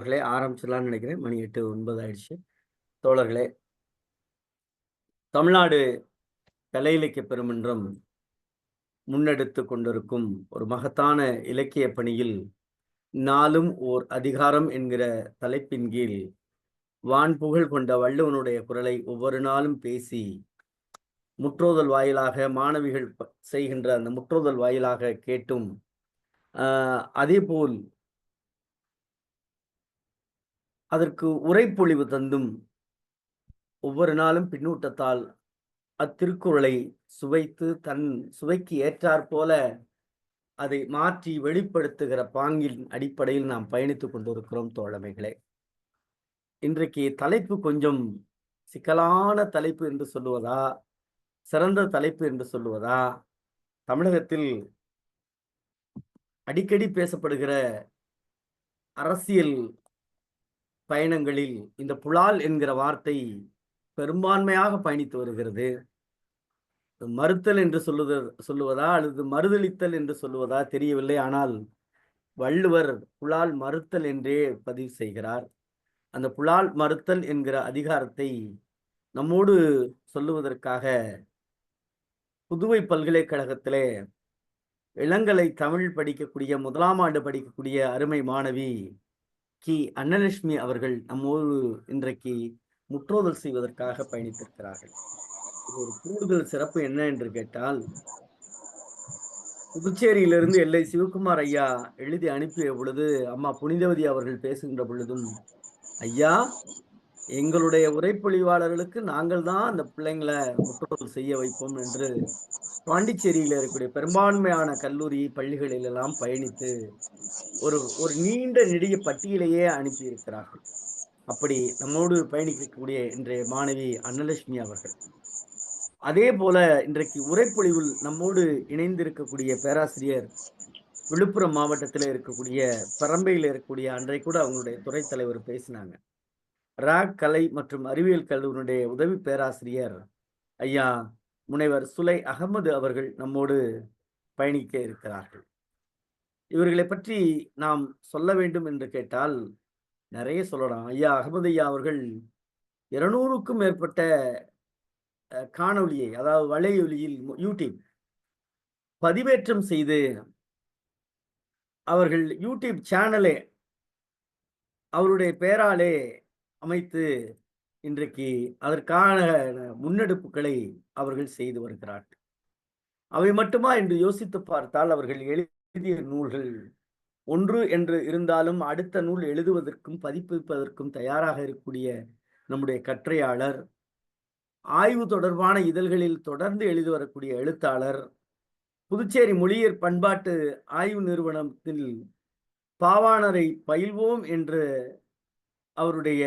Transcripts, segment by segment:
தோழர்களே ஆரம்பிச்சிடலாம்னு நினைக்கிறேன். மணி 8, 9 ஆயிடுச்சு. தோழர்களே, தமிழ்நாடு கலை இலக்கிய பெருமன்றம் முன்னெடுத்துக் கொண்டிருக்கும் ஒரு மகத்தான இலக்கிய பணியில், நாளும் ஓர் அதிகாரம் என்கிற தலைப்பின் கீழ், வான்புகழ் கொண்ட வள்ளுவனுடைய குரலை ஒவ்வொரு நாளும் பேசி, முற்றோதல் வாயிலாக மாணவிகள் செய்கின்ற அந்த முற்றோதல் வாயிலாக கேட்டும், அதேபோல் அதற்கு உரைப்பொழிவு தந்தும், ஒவ்வொரு நாளும் பின்னூட்டத்தால் அத்திருக்குறளை சுவைத்து தன் சுவைக்கு ஏற்றாற்போல அதை மாற்றி வெளிப்படுத்துகிற பாங்கின் அடிப்படையில் நாம் பயணித்துக் கொண்டிருக்கிறோம் தோழமைகளே. இன்றைக்கு தலைப்பு கொஞ்சம் சிக்கலான தலைப்பு என்று சொல்லுவதா, சிறந்த தலைப்பு என்று சொல்லுவதா, தமிழகத்தில் அடிக்கடி பேசப்படுகிற அரசியல் பயணங்களில் இந்த புலால் என்கிற வார்த்தை பெரும்பான்மையாக பயணித்து வருகிறது. மறுத்தல் என்று சொல்லுவதா அல்லது மறுதளித்தல் என்று சொல்லுவதா தெரியவில்லை. ஆனால் வள்ளுவர் புலால் மறுத்தல் என்றே பதிவு செய்கிறார். அந்த புலால் மறுத்தல் என்கிற அதிகாரத்தை நம்மோடு சொல்லுவதற்காக புதுவை பல்கலைக்கழகத்திலே இளங்கலை தமிழ் படிக்கக்கூடிய 1ஆம் ஆண்டு படிக்கக்கூடிய அருமை மாணவி அன்னலட்சுமி அவர்கள் நம்மோடு இன்றைக்கு முற்றோதல் செய்வதற்காக பயணித்திருக்கிறார்கள். ஒரு கூடுதல் சிறப்பு என்ன என்று கேட்டால், புதுச்சேரியிலிருந்து எல்லை சிவகுமார் ஐயா எழுதி அனுப்பிய பொழுது, அம்மா புனிதவதி அவர்கள் பேசுகின்ற பொழுதும், ஐயா எங்களுடைய உரைப்பொழிவாளர்களுக்கு நாங்கள் தான் அந்த பிள்ளைங்களை முற்றோதல் செய்ய வைப்போம் என்று பாண்டிச்சேரியில் இருக்கக்கூடிய பெரும்பான்மையான கல்லூரி பள்ளிகளில் எல்லாம் பயணித்து ஒரு ஒரு நீண்ட நெடிய பட்டியலையே அனுப்பியிருக்கிறார்கள். அப்படி நம்மோடு பயணிக்கக்கூடிய இன்றைய மாணவி அன்னலட்சுமி அவர்கள். அதே போல இன்றைக்கு உரைப்பொழிவில் நம்மோடு இணைந்திருக்கக்கூடிய பேராசிரியர் விழுப்புரம் மாவட்டத்தில் இருக்கக்கூடிய பெரம்பையில் இருக்கக்கூடிய அன்றைக்கு கூட அவங்களுடைய துறை தலைவர் பேசினாங்க. ராக் கலை மற்றும் அறிவியல் கல்லூரியுடைய உதவி பேராசிரியர் ஐயா முனைவர் சுலை அகமது அவர்கள் நம்மோடு பயணிக்க இருக்கிறார்கள். இவர்களை பற்றி நாம் சொல்ல வேண்டும் என்று கேட்டால் நிறைய சொல்லலாம். ஐயா அகமது ஐயா அவர்கள் 200க்கும் மேற்பட்ட காணொலியை, அதாவது வலையொலியில் யூடியூப் பதிவேற்றம் செய்து அவர்கள் யூடியூப் சேனலே அவருடைய பெயராலே அமைத்து இன்றைக்கு அதற்கான முன்னெடுப்புகளை அவர்கள் செய்து வருகிறார்கள். அவை மட்டுமா என்று யோசித்து பார்த்தால் அவர்கள் எழுதிய நூல்கள் ஒன்று என்று இருந்தாலும் அடுத்த நூல் எழுதுவதற்கும் பதிப்பிப்பதற்கும் தயாராக இருக்கக்கூடிய நம்முடைய கற்றையாளர், ஆய்வு தொடர்பான இதழ்களில் தொடர்ந்து எழுதி வரக்கூடிய எழுத்தாளர், புதுச்சேரி மொழியியற் பண்பாட்டு ஆய்வு நிறுவனத்தில் பாவாணரை பயில்வோம் என்று அவருடைய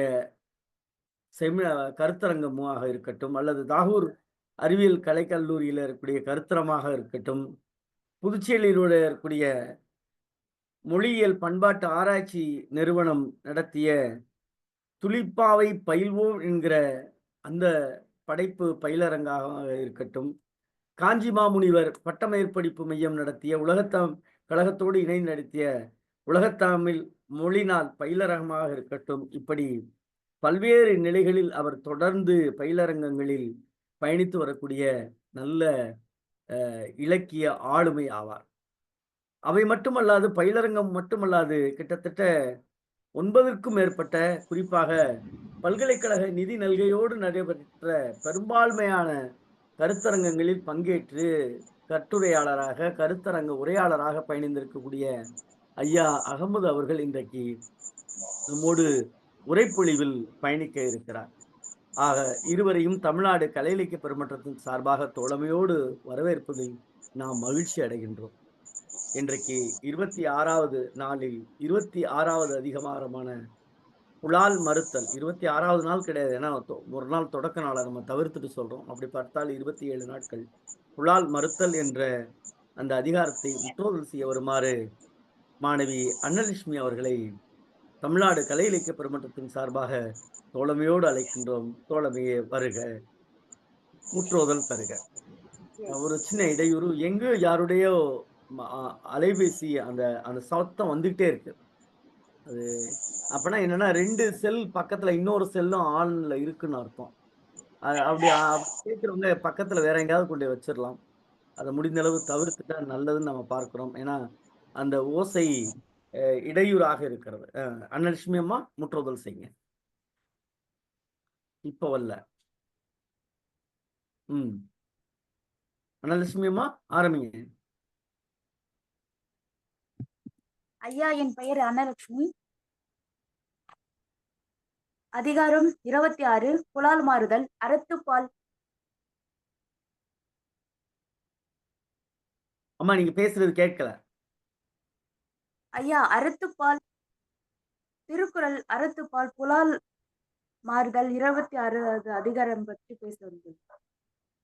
கருத்தரங்கமாக இருக்கட்டும், அல்லது தாகூர் அறிவியல் கலைக்கல்லூரியில் இருக்கக்கூடிய கருத்தரமாக இருக்கட்டும், புதுச்சேரியில் இருக்கக்கூடிய மொழியியல் பண்பாட்டு ஆராய்ச்சி நிறுவனம் நடத்திய துளிப்பாவை பயில்வோம் என்கிற அந்த படைப்பு பயிலரங்காக இருக்கட்டும், காஞ்சி மாமுனிவர் பட்டமேற்படிப்பு மையம் நடத்திய கழகத்தோடு இணைந்து நடத்திய உலகத்தமிழ் மொழி நாள் பயிலரங்கமாக இருக்கட்டும், இப்படி பல்வேறு நிலைகளில் அவர் தொடர்ந்து பயிலரங்கங்களில் பயணித்து வரக்கூடிய நல்ல இலக்கிய ஆளுமை ஆவார். அவை மட்டுமல்லாது, பயிலரங்கம் மட்டுமல்லாது, கிட்டத்தட்ட 9க்கும் மேற்பட்ட, குறிப்பாக பல்கலைக்கழக நிதி நல்கையோடு நடைபெற்ற பெரும்பான்மையான கருத்தரங்கங்களில் பங்கேற்று கட்டுரையாளராக, கருத்தரங்க உரையாளராக பயணித்திருக்கக்கூடிய ஐயா அகமது அவர்கள் இன்றைக்கு நம்மோடு உரைப்பொழிவில் பயணிக்க இருக்கிறார். ஆக இருவரையும் தமிழ்நாடு கலை இலக்கிய பெருமன்றத்தின் சார்பாக தோழமையோடு வரவேற்பதில் நாம் மகிழ்ச்சி அடைகின்றோம். இன்றைக்கு 26வது நாளில் 26வது அதிகாரமான புலால் மறுத்தல். 26வது நாள் கிடையாது, ஏன்னா ஒரு நாள் தொடக்க நாளை நம்ம தவிர்த்துட்டு சொல்றோம். அப்படி பார்த்தால் 27 நாட்கள் புலால் மறுத்தல் என்ற அந்த அதிகாரத்தை முற்றோதல் செய்ய வருமாறு மாணவி அன்னலட்சுமி அவர்களை தமிழ்நாடு கலை இலக்கிய பெருமன்றத்தின் சார்பாக தோழமையோடு அழைக்கின்றோம். தோழமையே வருக, முற்றோதல் தருக. ஒரு சின்ன இடையூறு, எங்கேயோ யாருடையோ அலைபேசி அந்த அந்த சத்தம் வந்துகிட்டே இருக்கு. அது அப்பனா என்னன்னா 2 செல் பக்கத்துல இன்னொரு செல்லும் ஆன்ல இருக்குன்னு அர்த்தம். அப்படி கேட்கிறவங்க பக்கத்துல வேற எங்கேயாவது கொண்டு போய் வச்சிரலாம். அத முடிந்த அளவு தவிர்த்துட்டா நல்லதுன்னு நம்ம பார்க்கிறோம். ஏன்னா, அந்த ஓசை அ இடையூறாக இருக்கிறது. அன்னலட்சுமி அம்மா முற்றுதல் செய்யுங்க. இப்ப வரல. ம். அன்னலட்சுமி அம்மா ஆரம்பிங்க. ஐயா, என் பெயர் அன்னலட்சுமி. அதிகாரம் 26 புலால் மாறுதல் அறத்துப்பால். அம்மா நீங்க பேசுறது கேட்கல. ஐயா, அறத்துப்பால் திருக்குறள் அறத்துப்பால் புலால் மாறுதல் 26 அதிகாரம் பற்றி பேச வந்தேன்.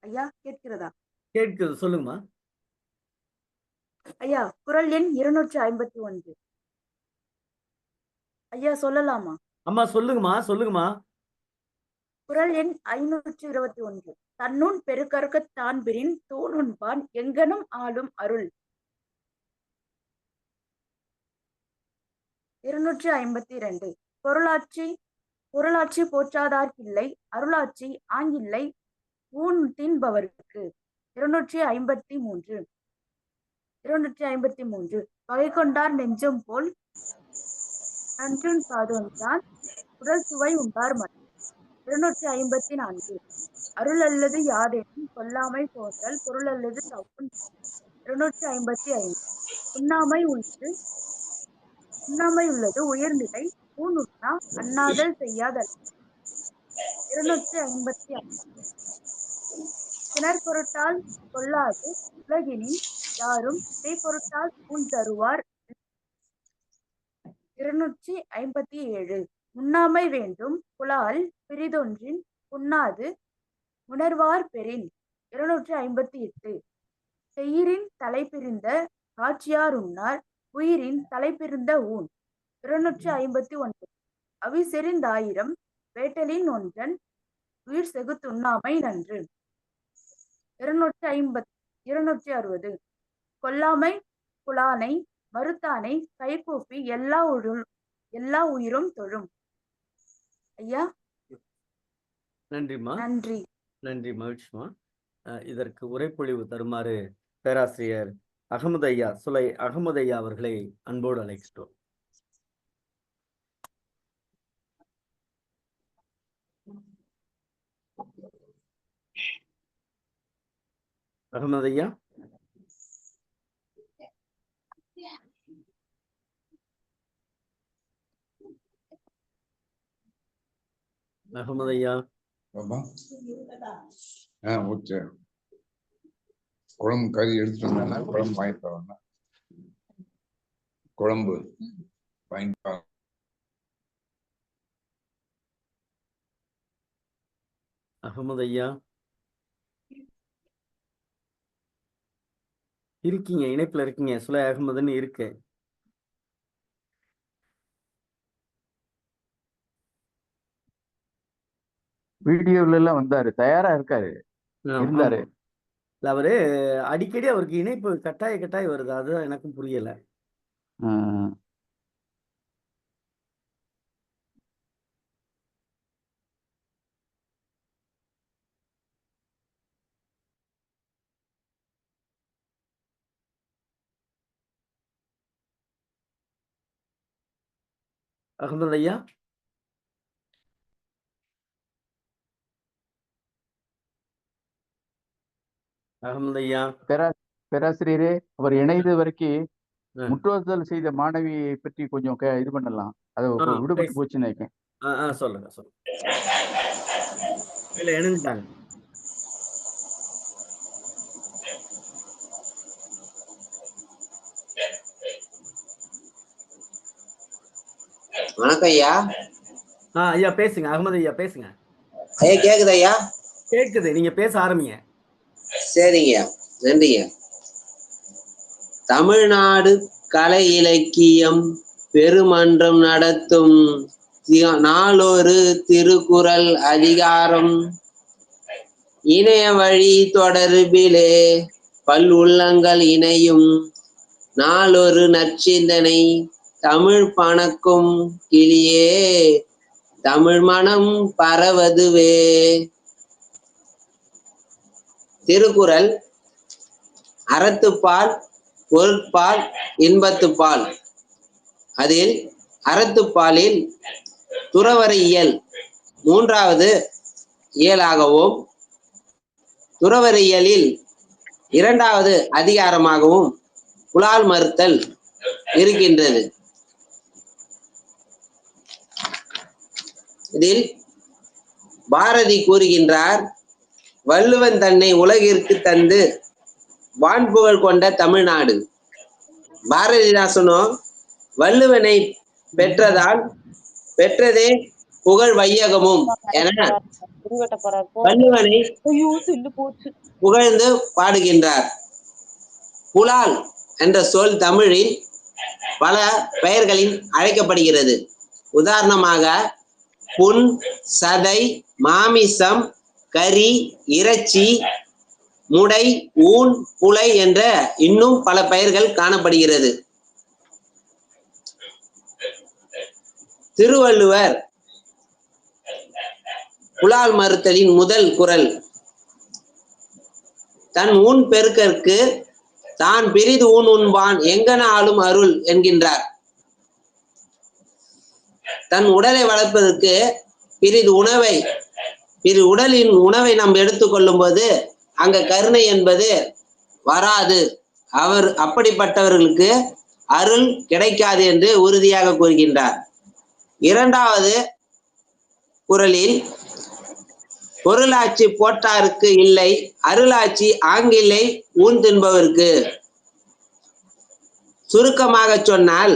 ஐயா, கேட்கிறதா? கேட்குது. சொல்லுங்கம்மா. ஐயா, குறள் எண் 251. ஐயா, சொல்லலாமா? அம்மா சொல்லுங்கம்மா, சொல்லுங்கம்மா. குறள் எண் 521. தன்னுன் பெருக்கற்கத் தான்பிரின் தூணுண்பான் எங்கனும் ஆளும் அருள். 252. பொருளாட்சி போற்றாதார்க்கில்லை அருளாட்சி ஆங்கில்லை ஊன் தின்பவர்க்கு. 253. பகை கொண்டார் நெஞ்சம் போல் நன்றுண் பாதொன்றான் உடல் சுவை உண்டார் மனம். 254. அருள் அல்லது யாதெனும் கொல்லாமை போன்றல் பொருள் அல்லது தவுன். 255. உண்ணாமை உள்ளது உயர்நிலை ஊனுண்ணா அண்ணாதல் செய்யாதல். 256. திணற்பொருட்டால் கொள்ளாது உலகினின் யாரும் இடைப்பொருட்டால் ஊன் தருவார். 257. உண்ணாமை வேண்டும் புலால் பிறிதொன்றின் உண்ணாது உணர்வார் பெறின். 258. செயிரின் தலைப்பிரிந்த காட்சியார் உண்ணார் உயிரின் தலைப்பிரிந்த ஊன். 259. அவி செறிந்தாயிரம் வேட்டலின் ஒன்றன் உயிர் செகுத்துண்ணாமை நன்று. 260. கொல்லாமை புலானை மறுத்தானை கைகூப்பி எல்லா உயிரும் தொழும். ஐயா, நன்றிம்மா. நன்றி. நன்றி, மகிழ்ச்சிமா. இதற்கு உரைப்பொழிவு தருமாறு பேராசிரியர் அகமது ஐயா சுலை அகமது ஐயா அவர்களை அன்போடு அழைக்கிறோம். அகமது ஐயா. அகமது ஐயா. ஓகே. குழம்பு கறி எடுத்துட்டு வந்தானா குழம்பு வாங்கிட்டு வரேன்னா குழம்பு வாங்கிட்டு. அகமது ஐயா இருக்கீங்க, இணைப்புல இருக்கீங்க. சுலை அகமதுன்னு இருக்கு. வீடியோல எல்லாம் வந்தாரு, தயாரா இருக்காரு, இருந்தாரு. அவரு அடிக்கடி அவருக்கு இணைப்பு கட்டாய வருது. அதுதான் எனக்கும் புரியல. அகமது ஐயா. அகமது ஐயா. பேராசிரியரே, அவர் இணைந்த வரைக்கும் முற்றுதல் செய்த மாணவியை பற்றி கொஞ்சம் இது பண்ணலாம். அது விடுபட்டு போச்சுன்னு நினைக்கிறேன். சொல்லுங்க. இல்ல இணைஞ்சிட்டாங்க. வணக்கம் ஐயா. ஐயா பேசுங்க. அகமது ஐயா பேசுங்க. ஐயா கேக்குது ஐயா? கேக்குது, நீங்க பேச ஆரம்பிங்க. சரிங்க, நன்றிங்க. தமிழ்நாடு கலை இலக்கியம் பெருமன்றம் நடத்தும் நாளொரு திருக்குறள் அதிகாரம் இணைய வழி தொடர்பிலே பல் உள்ளங்கள் இணையும் நாளொரு நற்சிந்தனை தமிழ் பணக்கும் கிளியே தமிழ் மனம் பரவதுவே. திருக்குறள் அறத்துப்பால், பொருட்பால், இன்பத்துப்பால். அதில் அறத்துப்பாலில் துறவற இயல் 3வது இயலாகவும், துறவற இயலில் 2வது அதிகாரமாகவும் புலால் மறுத்தல் இருக்கின்றது. இதில் பாரதி கூறுகின்றார், வள்ளுவன் தன்னை உலகிற்கு தந்து வான்புகழ் கொண்ட தமிழ்நாடு. பாரதிதாசனோ வள்ளுவனை பெற்றதால் பெற்றதே புகழ் வையகமும் என வள்ளுவனை புகழ்ந்து பாடுகின்றார். புலால் என்ற சொல் தமிழில் பல பெயர்களில் அழைக்கப்படுகிறது. உதாரணமாக புண், சதை, மாமிசம், கறி, இறைச்சி, முடை, ஊன், புலை என்ற இன்னும் பல பெயர்கள் காணப்படுகிறது. திருவள்ளுவர் புலால் மறுத்தலின் முதல் குறள், தன் ஊன் பெருக்கற்கு தான் பிரிது ஊன் உண்பான் எங்கன ஆளும் அருள் என்கின்றார். தன் உடலை வளர்ப்பதற்கு பிரி உடலின் உணவை நாம் எடுத்துக்கொள்ளும் போது அங்க கருணை என்பது வராது, அப்படிப்பட்டவர்களுக்கு அருள் கிடைக்காது என்று உறுதியாக கூறுகின்றார். 2வது குறளில் பொருளாட்சி போட்டாருக்கு இல்லை, அருளாட்சி ஆங்கில்லை ஊன் தின்பவருக்கு. சுருக்கமாக சொன்னால்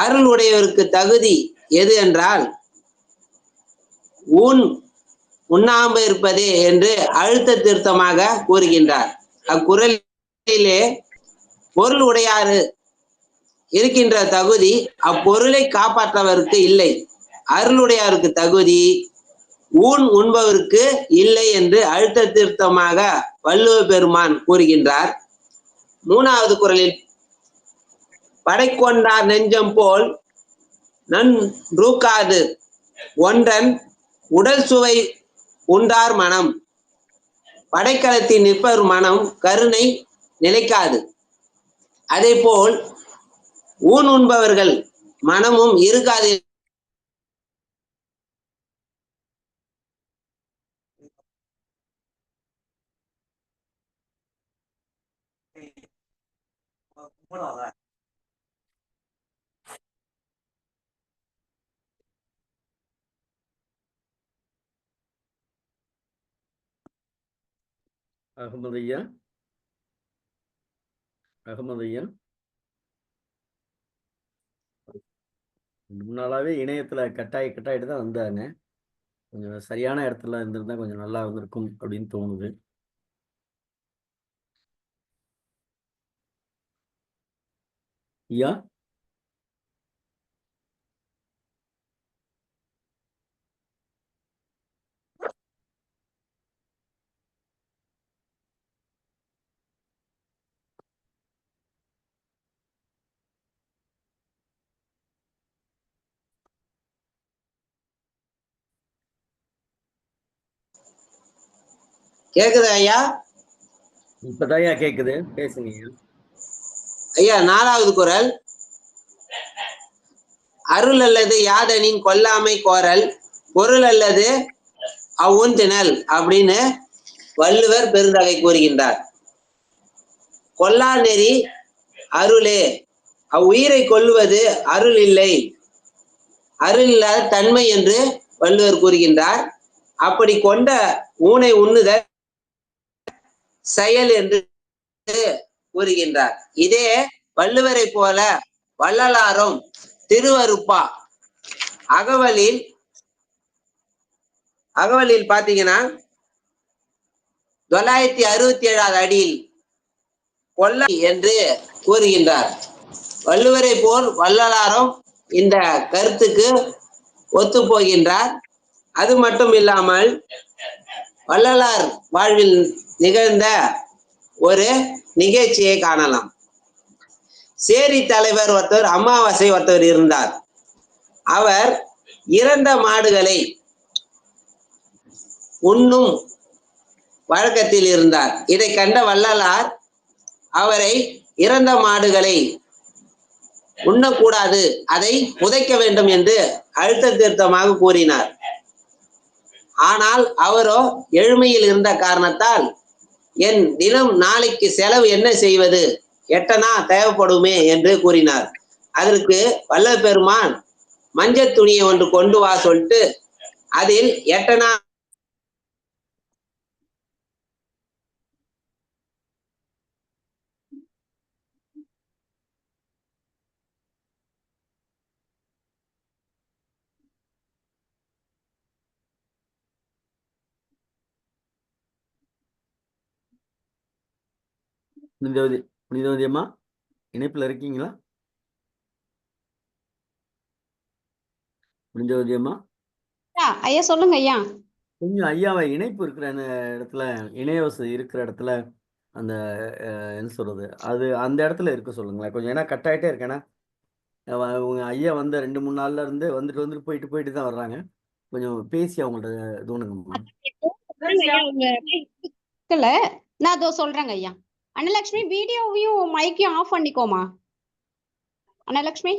அருள் உடையவருக்கு தகுதி எது என்றால் ஊன் உண்ணாமல் இருப்பதே என்று அழுத்த திருத்தமாக கூறுகின்றார். அக்குறளிலே பொருள் உடையாறு இருக்கின்ற தகுதி அப்பொருளை காப்பாற்றவருக்கு இல்லை, அருளுடையாருக்கு தகுதி ஊன் உண்பவருக்கு இல்லை என்று அழுத்த திருத்தமாக வள்ளுவ பெருமான் கூறுகின்றார். 3வது குறளில் படைக்கொண்டார் நெஞ்சம் போல் நன்றூக்காது ஒன்றன் உடல் சுவை உண்டார் மனம். படைக்களத்தில் நிற்பவர் மனம் கருணை நிலைக்காது. அதே போல் ஊன் உண்பவர்கள் மனமும் இருக்காது. அகமது ஐயா, முன்னாலாவே இணையத்துல கட்டாயிட்டு தான் வந்தாங்க. கொஞ்சம் சரியான இடத்துல இருந்திருந்தா கொஞ்சம் நல்லா இருந்திருக்கும் அப்படின்னு தோணுது. ஐயா, கேக்குது ஐயா? இப்பதான் ஐயா கேக்குது, பேசுங்க ஐயா. 4வது குறள், அருள் அல்லது யாதனின் கொல்லாமை கோரல், பொருள் அல்லது அவ்வுந்தினல் அப்படின்னு வள்ளுவர் பெருந்தகை கூறுகின்றார். கொல்லா நெறி அருளே, அவ்வுயிரை கொல்லுவது அருள் இல்லை, அருள் இல்லாத தன்மை என்று வள்ளுவர் கூறுகின்றார். அப்படி கொண்ட ஊனை உண்ணுதல் செயல் என்று கூறுகின்றார். இதே வள்ளுவரை போல வள்ளலாரும் திருவருப்பா அகவலில் பாத்தீங்கன்னா 967வது அடியில் கொல்ல என்று கூறுகின்றார். வள்ளுவரை போல் வள்ளலாரும் இந்த கருத்துக்கு ஒத்து போகின்றார். அது மட்டும் இல்லாமல் வள்ளலார் வாழ்வில் நிகழ்ந்த ஒரு நிகழ்ச்சியை காணலாம். சேரி தலைவர் ஒருத்தர் அமாவாசை ஒருத்தர் இருந்தார். அவர் இறந்த மாடுகளை உண்ணும் வழக்கத்தில் இருந்தார். இதை கண்ட வள்ளலார் அவரை இறந்த மாடுகளை உண்ணக்கூடாது, அதை புதைக்க வேண்டும் என்று அழுத்த திருத்தமாக கூறினார். ஆனால் அவரோ எழுமையில் இருந்த காரணத்தால், என் தினம் நாளைக்கு செலவு என்ன செய்வது, எட்டனா தேவைப்படுமே என்று கூறினார். அதற்கு வள்ளல் பெருமான் மஞ்சள் துணியை ஒன்று கொண்டு வா சொல்லிட்டு அதில் எட்டனா புனிதவதி அம்மா இணைப்புல இருக்கீங்களா? புனிதவதி அம்மா ஐயா சொல்லுங்க ஐயா. கொஞ்சம் ஐயாவை இணைப்பு இருக்கிற இடத்துல, இணைய வசதி இருக்கிற இடத்துல அந்த என்ன சொல்றது, அது அந்த இடத்துல இருக்க சொல்லுங்களேன் கொஞ்சம். ஏன்னா கட் ஆகிட்டே இருக்கேன்னா உங்க ஐயா வந்த 2-3 நாள்ல இருந்து வந்துட்டு போயிட்டு தான் வர்றாங்க. கொஞ்சம் பேசி அவங்கள்ட்ட தோணுங்கம்மா. நான் அதோ சொல்றேங்க ஐயா. அன்னலட்சுமி வீடியோவையும் மைக்கையும் ஆஃப் பண்ணிக்கோமா அன்னலட்சுமி.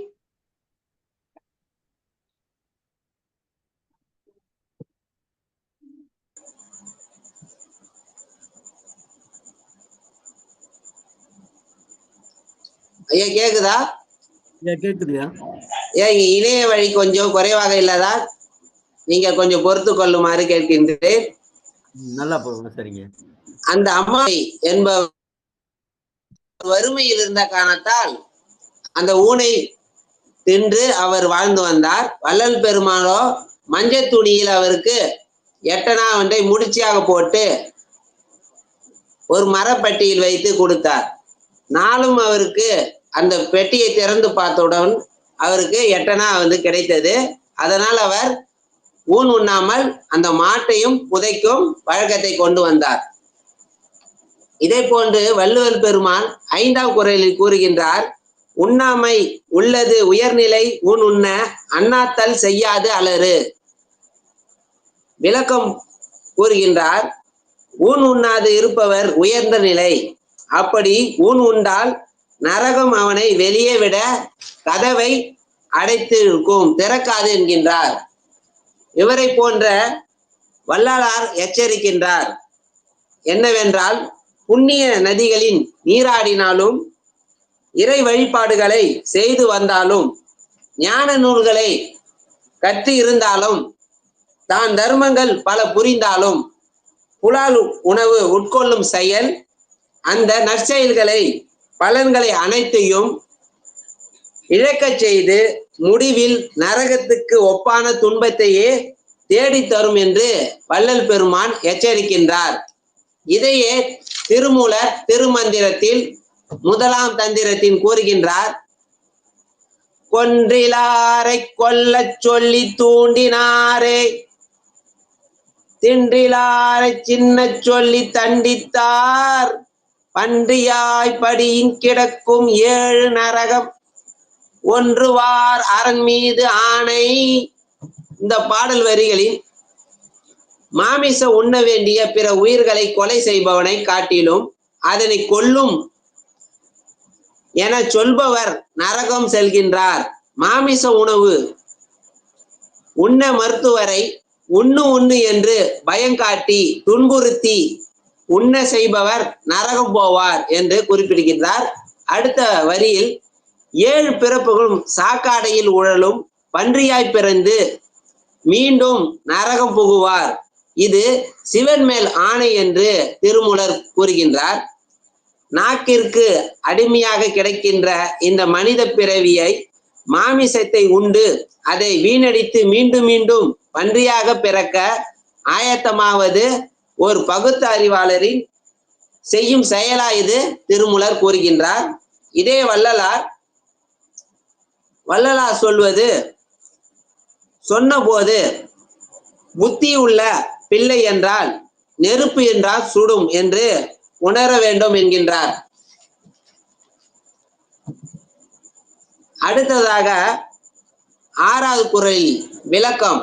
ஐயா கேக்குதா? கேக்குதுயா. ஏன் இணைய வழி கொஞ்சம் குறைவாக இல்லதா? நீங்க கொஞ்சம் பொறுத்து கொள்ளுமாறு கேட்கின்றேன். நல்லா போடுங்க. சரிங்க. அந்த அம்மாவை என்பவர் வறுமையில் இருந்த காரணத்தால் அந்த ஊனை தின்று அவர் வாழ்ந்து வந்தார். வள்ளல் பெருமானோ மஞ்சள் துணியில் அவருக்கு எட்டனா ஒன்றை முடிச்சியாக போட்டு ஒரு மரப்பட்டியில் வைத்து கொடுத்தார். நாளும் அவருக்கு அந்த பெட்டியை திறந்து பார்த்தவுடன் அவருக்கு எட்டனா கிடைத்தது. அதனால் அவர் ஊன் உண்ணாமல் அந்த மாட்டையும் புதைக்கும் வழக்கத்தை கொண்டு வந்தார். இதே போன்று வள்ளுவர் பெருமான் 5ஆம் குறளில் கூறுகின்றார், உண்ணாமை உள்ளது உயர்நிலை ஊன் உண்ண அண்ணாத்தல் செய்யாது அலறு. விளக்கம் கூறுகின்றார், ஊன் உண்ணாது இருப்பவர் உயர்ந்த நிலை. அப்படி ஊன் உண்டால் நரகம் அவனை வெளியே விட கதவை அடைத்து இருக்கும், திறக்காது என்கின்றார். இவரை போன்ற வள்ளலார் எச்சரிக்கின்றார் என்னவென்றால், புண்ணிய நதிகளின் நீராடினாலும் இறை வழிபாடுகளை செய்து வந்தாலும் ஞான நூல்களை கற்று இருந்தாலும் தான் தர்மங்கள் பல புரிந்தாலும் புலால் உணவு உட்கொள்ளும் செயல் அந்த நற்செயல்களை பலன்களை அனைத்தையும் இழக்கச் செய்து முடிவில் நரகத்துக்கு ஒப்பான துன்பத்தையே தேடி தரும் என்று வள்ளல் பெருமான் எச்சரிக்கின்றார். இதையே திருமூலர் திருமந்திரத்தில் 1ஆம் தந்திரத்தின் கூறுகின்றார், கொன்றிலாரை கொல்லச் சொல்லி தூண்டினாரே தின்றிலாரை சின்ன சொல்லி தண்டித்தார் பன்றியாய் படியின் கிடக்கும் 7 நரகம் ஒன்றுவார் அரண் மீது ஆணை. இந்த பாடல் வரிகளில் மாமிச உண்ண வேண்டிய பிற உயிர்களை கொலை செய்பவனை காட்டிலும் அதனை கொல்லும் என சொல்பவர் நரகம் செல்கின்றார். மாமிச உணவு உண்ண மருத்துவரை உண்ணு என்று பயங்காட்டி துன்புறுத்தி உண்ண செய்பவர் நரகம் போவார் என்று குறிப்பிடுகின்றார். அடுத்த வரியில் 7 பிறப்புகளும் சாக்காடையில் உழலும் பன்றியாய் பிறந்து மீண்டும் நரகம் புகுவார். இது சிவன் மேல் ஆணை என்று திருமூலர் கூறுகின்றார். நாக்கிற்கு அடிமையாக கிடைக்கின்ற இந்த மனித பிறவியை மாமிசத்தை உண்டு அதை வீணடித்து மீண்டும் மீண்டும் பன்றியாக பிறக்க ஆயத்தமாவது ஒரு பகுத்த அறிவாளரின் செய்யும் செயலா இது திருமூலர் கூறுகின்றார். இதே வள்ளலார் சொல்வது, சொன்னபோது புத்தி உள்ள பிள்ளை என்றால் நெருப்பு என்றால் சுடும் என்று உணர வேண்டும் என்கின்றார். அடுத்ததாக 6வது குறளில் விளக்கம்.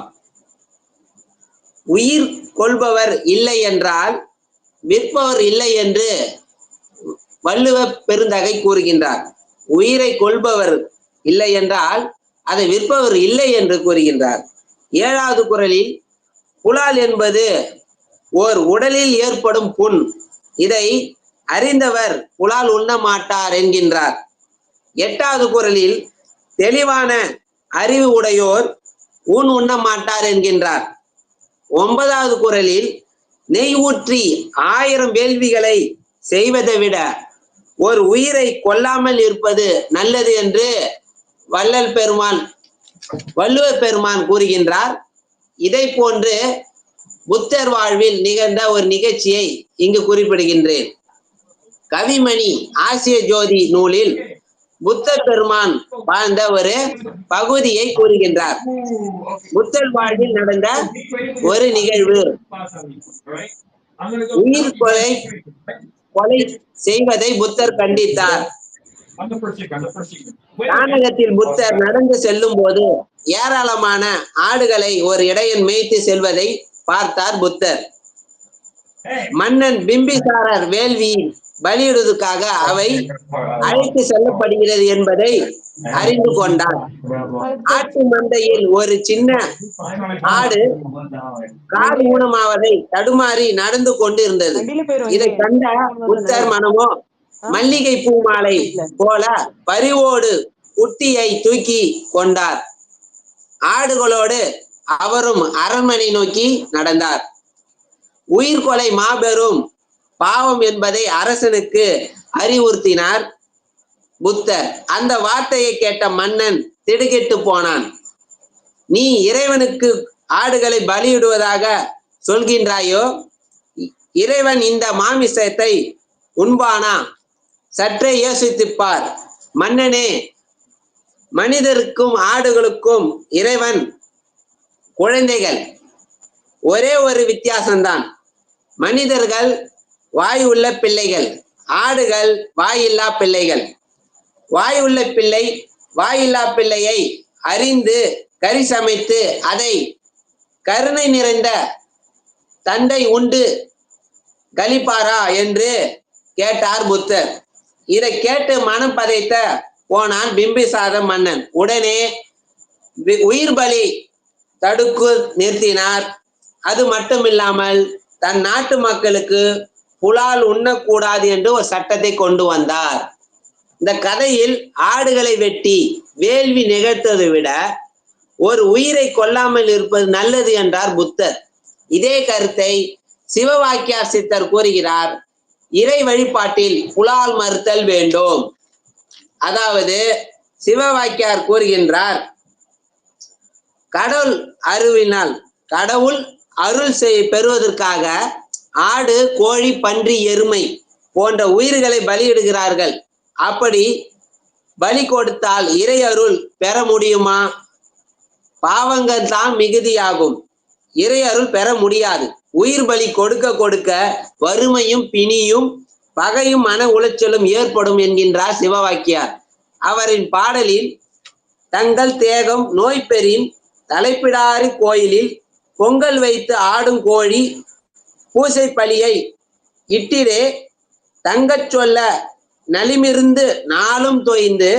உயிர் கொள்பவர் இல்லை என்றால் விற்பவர் இல்லை என்று வள்ளுவ பெருந்தகை கூறுகின்றார். உயிரை கொள்பவர் இல்லை என்றால் அதை விற்பவர் இல்லை என்று கூறுகின்றார். 7வது குறளில் புலால் என்பது ஓர் உடலில் ஏற்படும் புண், இதை அறிந்தவர் புலால் உண்ண மாட்டார் என்கின்றார். 8வது குறளில் தெளிவான அறிவு உடையோர் ஊன் உண்ண மாட்டார் என்கின்றார். 9வது குறளில் நெய் ஊற்றி 1000 வேள்விகளை செய்வதை விட ஒரு உயிரை கொல்லாமல் இருப்பது நல்லது என்று வள்ளுவ பெருமான் கூறுகின்றார். இதை போன்று புத்தர் வாழ்வில் நிகழ்ந்த ஒரு நிகழ்ச்சியை இங்கு குறிப்பிடுகின்றேன். கவிமணி ஆசிய ஜோதி நூலில் புத்தர் பெருமான் வாழ்ந்த ஒரு பகுதியை கூறுகின்றார். புத்தர் வாழ்வில் நடந்த ஒரு நிகழ்வு. உயிர் கொலை செய்வதை புத்தர் கண்டித்தார். கானகத்தில் புத்தர் நடந்து செல்லும் போது ஏராளமான ஆடுகளை ஒரு இடையன் மேய்த்து செல்வதை பார்த்தார் புத்தர். மன்னன் பிம்பிசாரர் வேள்வி பலியிடுவதற்காக அவை அழைத்து செல்லப்படுகிறது என்பதை அறிந்து கொண்டார். ஆட்டு மந்தையில் ஒரு சின்ன ஆடு கால் ஊனமாவதை தடுமாறி நடந்து கொண்டிருந்தது. இதை கண்ட புத்தர் மனமோ மல்லிகை பூ மாலை போல பரிவோடு குட்டியை தூக்கி கொண்டார். ஆடுகளோடு அவரும் அரண்மனை நோக்கி நடந்தார். உயிர் கொலை மாபெரும் பாவம் என்பதை அரசனுக்கு அறிவுறுத்தினார் புத்தர். அந்த வார்த்தையை கேட்ட மன்னன் திடுக்கிட்டு போனான். நீ இறைவனுக்கு ஆடுகளை பலியிடுவதாக சொல்கின்றாயோ? இறைவன் இந்த மாமிசத்தை உண்பானா? சற்றே யோசித்துப்பார் மன்னனே. மனிதருக்கும் ஆடுகளுக்கும் இறைவன் குழந்தைகள். ஒரே ஒரு வித்தியாசம்தான். மனிதர்கள் வாய் உள்ள பிள்ளைகள், ஆடுகள் வாயில்லா பிள்ளைகள். வாய் உள்ள பிள்ளை வாயில்லா பிள்ளையை அறிந்து கறி சமைத்து அதை கருணை நிறைந்த தண்டை உண்டு கழிப்பாரா என்று கேட்டார் புத்தர். இதை கேட்டு மனம் பதைத்த போனான் பிம்பிசார மன்னன். உடனே உயிர் பலி தடுக்கு நிறுத்தினார். அது மட்டுமில்லாமல் தன் நாட்டு மக்களுக்கு புலால் உண்ணக்கூடாது என்று ஒரு சட்டத்தை கொண்டு வந்தார். இந்த கதையில் ஆடுகளை வெட்டி வேள்வி நிகழ்த்ததை விட ஒரு உயிரை கொல்லாமல் இருப்பது நல்லது என்றார் புத்தர். இதே கருத்தை சிவவாக்கியார் சித்தர் கூறுகிறார். இறை வழிபாட்டில் புலால் மறுத்தல் வேண்டும். அதாவது சிவவாக்கியார் கூறுகின்றார், கடவுள் அருள் பெறுவதற்காக ஆடு, கோழி, பன்றி, எருமை போன்ற உயிர்களை பலியிடுகிறார்கள். அப்படி பலி கொடுத்தால் இறை அருள் பெற முடியுமா? பாவங்கள் தான் மிகுதியாகும், இறை அருள் பெற முடியாது. உயிர் பலி கொடுக்க கொடுக்க வறுமையும் பிணியும் பகையும் மன உளைச்சலும் ஏற்படும் என்கின்றார் சிவவாக்கியார். அவரின் பாடலில் தங்கள் தேகம் நோய் பெறின் தலைப்பிடாரி கோயிலில் பொங்கல் வைத்து ஆடும் கோழி பூசை பலியை இட்டிரே தங்கச் சொல்ல நலிமிருந்து நாளும் தோய்ந்து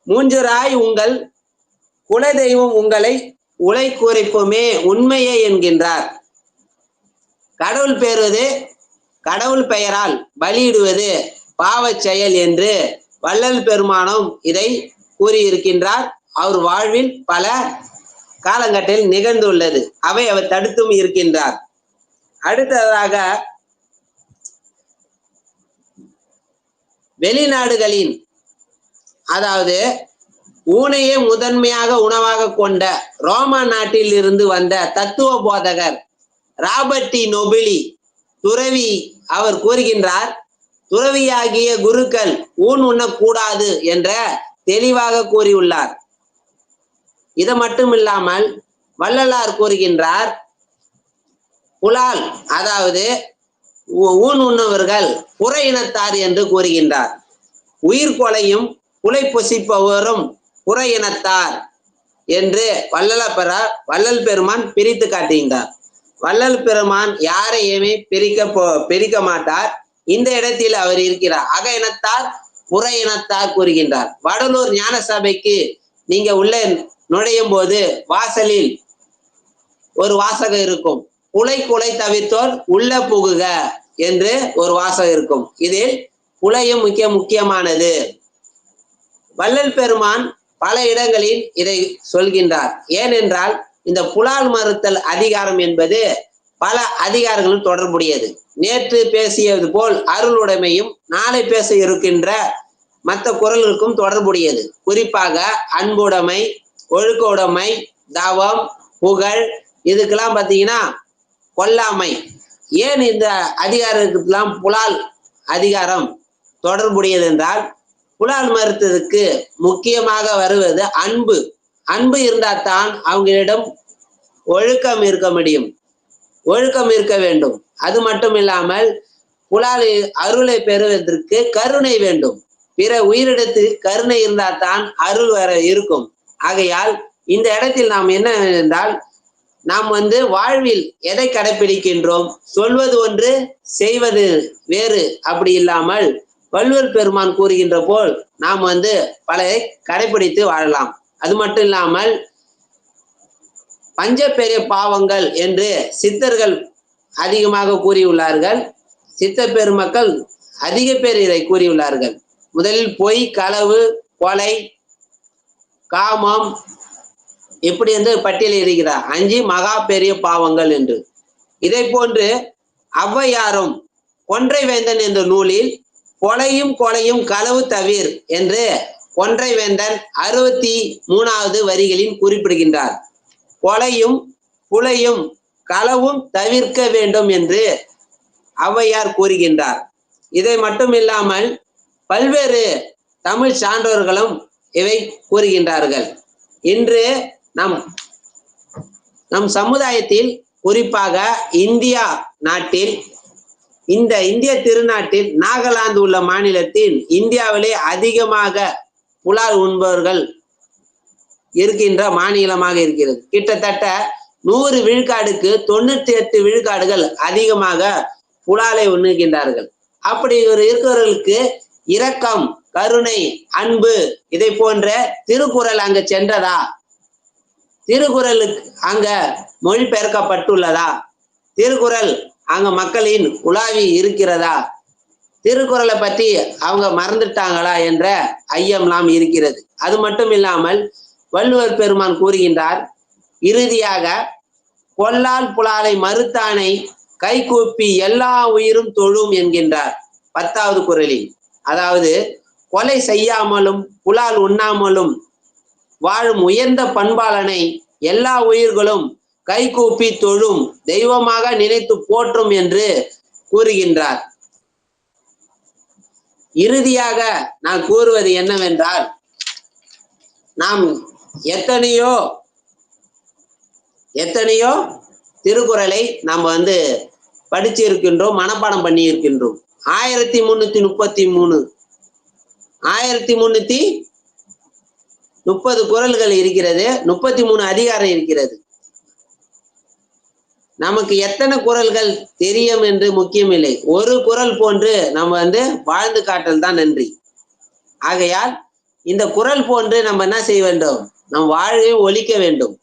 மூஞ்சராய் உங்கள் குலதெய்வம் உங்களை உலை குறைப்போமே உண்மையே என்கின்றார். கடவுள் பெறுவது, கடவுள் பெயரால் பலியிடுவது பாவச் செயல் என்று வள்ளல் பெருமானும் இதை கூறியிருக்கின்றார். அவர் வாழ்வில் பல காலங்கட்டில் நிகழ்ந்துள்ளது. அவை அவர் தடுத்தும் இருக்கின்றார். அடுத்ததாக வெளிநாடுகளின், அதாவது ஊனையே முதன்மையாக உணவாக கொண்ட ரோமா நாட்டில் இருந்து வந்த தத்துவ போதகர் ராபர்ட் நொபிலி துறவி அவர் கூறுகின்றார், துறவியாகிய குருக்கள் ஊன் உண்ணக்கூடாது என்ற தெளிவாக கூறியுள்ளார். இது மட்டுமில்லாமல் வள்ளலார் கூறுகின்றார், புலால் அதாவது ஊன் உண்ணவர்கள் புற இனத்தார் என்று கூறுகின்றார். உயிர் கொலையும் புலை பொசிப்பவரும் புற இனத்தார் என்று வள்ளல் பெருமான் பிரித்து காட்டுகின்றார். வள்ளல் பெருமான் யாரையுமே பிரிக்க மாட்டார். இந்த இடத்தில் அவர் இருக்கிறார். அக இனத்தார் புற இனத்தார் கூறுகின்றார். வடலூர் ஞான சபைக்கு நீங்க உள்ள நுழையும் போது வாசலில் ஒரு வாசகம் இருக்கும். குலை தவிர்த்தோர் உள்ள புகுக என்று ஒரு வாசகம் இருக்கும். இதில் குலையும் முக்கியமானது. வள்ளல் பெருமான் பல இடங்களில் இதை சொல்கின்றார். ஏனென்றால் இந்த புலால் மறுத்தல் அதிகாரம் என்பது பல அதிகாரங்களும் தொடர்புடையது. நேற்று பேசியது போல் அருளுடைமையும் நாளை பேச இருக்கின்ற மற்ற குறளுக்கும் தொடர்புடையது. குறிப்பாக அன்புடைமை, ஒழுக்க உடைமை, தவம், புகழ், இதுக்கெல்லாம் பார்த்தீங்கன்னா கொல்லாமை. ஏன் இந்த அதிகாரத்துக்கெல்லாம் புலால் அதிகாரம் தொடர்புடையது என்றால், புலால் மறுத்ததுக்கு முக்கியமாக வருவது அன்பு. அன்பு இருந்தால் தான் அவங்களிடம் ஒழுக்கம் இருக்க முடியும், ஒழுக்கம் இருக்க வேண்டும். அது மட்டும் இல்லாமல் புலால் அருளை பெறுவதற்கு கருணை வேண்டும். பிற உயிரிடத்தில் கருணை இருந்தால் தான் அருள் வர இருக்கும். ஆகையால் இந்த இடத்தில் நாம் என்ன என்றால், நாம் வாழ்வில் எதை கடைபிடிக்கின்றோம், சொல்வது ஒன்று செய்வது வேறு. அப்படி இல்லாமல் வள்ளுவர் பெருமான் கூறுகின்ற போல் நாம் பல கடைபிடித்து வாழலாம். அது மட்டும் இல்லாமல் பஞ்ச பெரிய பாவங்கள் என்று சித்தர்கள் அதிகமாக கூறியுள்ளார்கள். சித்த பெருமக்கள் அதிக பேர் இதை கூறியுள்ளார்கள். முதலில் பொய், களவு, கொலை, காமம், இப்படி பட்டியல் இருக்கிறார். 5 மகா பெரிய பாவங்கள் என்று. இதை போன்று ஔவையாரும் கொன்றை வேந்தன் என்ற நூலில் கொலையும் களவு தவிர் என்று கொன்றை வேந்தன் 63வது வரிகளில் குறிப்பிடுகின்றார். கொலையும் புலையும் களவும் தவிர்க்க வேண்டும் என்று ஔவையார் கூறுகின்றார். இதை மட்டும் இல்லாமல் பல்வேறு தமிழ் சான்றோர்களும் இவை கூறுகின்றார்கள். இன்று நம் சமுதாயத்தில், குறிப்பாக இந்தியா நாட்டில், இந்த இந்திய திருநாட்டில் நாகாலாந்து உள்ள மாநிலத்தில் இந்தியாவிலே அதிகமாக புலால் உண்பவர்கள் இருக்கின்ற மாநிலமாக இருக்கிறது. கிட்டத்தட்ட 100 விழுக்காடுக்கு 98 விழுக்காடுகள் அதிகமாக புலாலை உண்ணுகின்றார்கள். அப்படி இருக்கிறவர்களுக்கு இரக்கம், கருணை, அன்பு, இதை போன்ற திருக்குறள் அங்க சென்றதா? திருக்குறளுக்கு அங்க மொழிபெயர்க்கப்பட்டுள்ளதா? திருக்குறள் அங்க மக்களின் உலாவி இருக்கிறதா? திருக்குறளை பற்றி அவங்க மறந்துட்டாங்களா என்ற ஐயம்லாம் இருக்கிறது. அது மட்டும் இல்லாமல் வள்ளுவர் பெருமான் கூறுகின்றார், இறுதியாக கொல்லால் புலாலை மறுத்தானை கைகூப்பி எல்லா உயிரும் தொழும் என்கின்றார் 10வது குறளில். அதாவது கொலை செய்யாமலும் புலால் உண்ணாமலும் வாழும் உயர்ந்த பண்பாளனை எல்லா உயிர்களும் கைகூப்பி தொழும், தெய்வமாக நினைத்து போற்றும் என்று கூறுகின்றார். இறுதியாக நான் கூறுவது என்னவென்றால், நாம் எத்தனையோ திருக்குறளை நாம் படிச்சு இருக்கின்றோம், மனப்பாடம் பண்ணி இருக்கின்றோம். 1330 குறள்கள் இருக்கிறது, 33 அதிகாரம் இருக்கிறது. நமக்கு எத்தனை குறள்கள் தெரியும் என்று முக்கியம் இல்லை. ஒரு குறள் போன்று நம்ம வாழ்ந்து காட்டல் தான் நன்றி. ஆகையால் இந்த குறள் போன்று நம்ம என்ன செய்ய வேண்டும், நம் வாழ்வை ஒழிக்க வேண்டும்,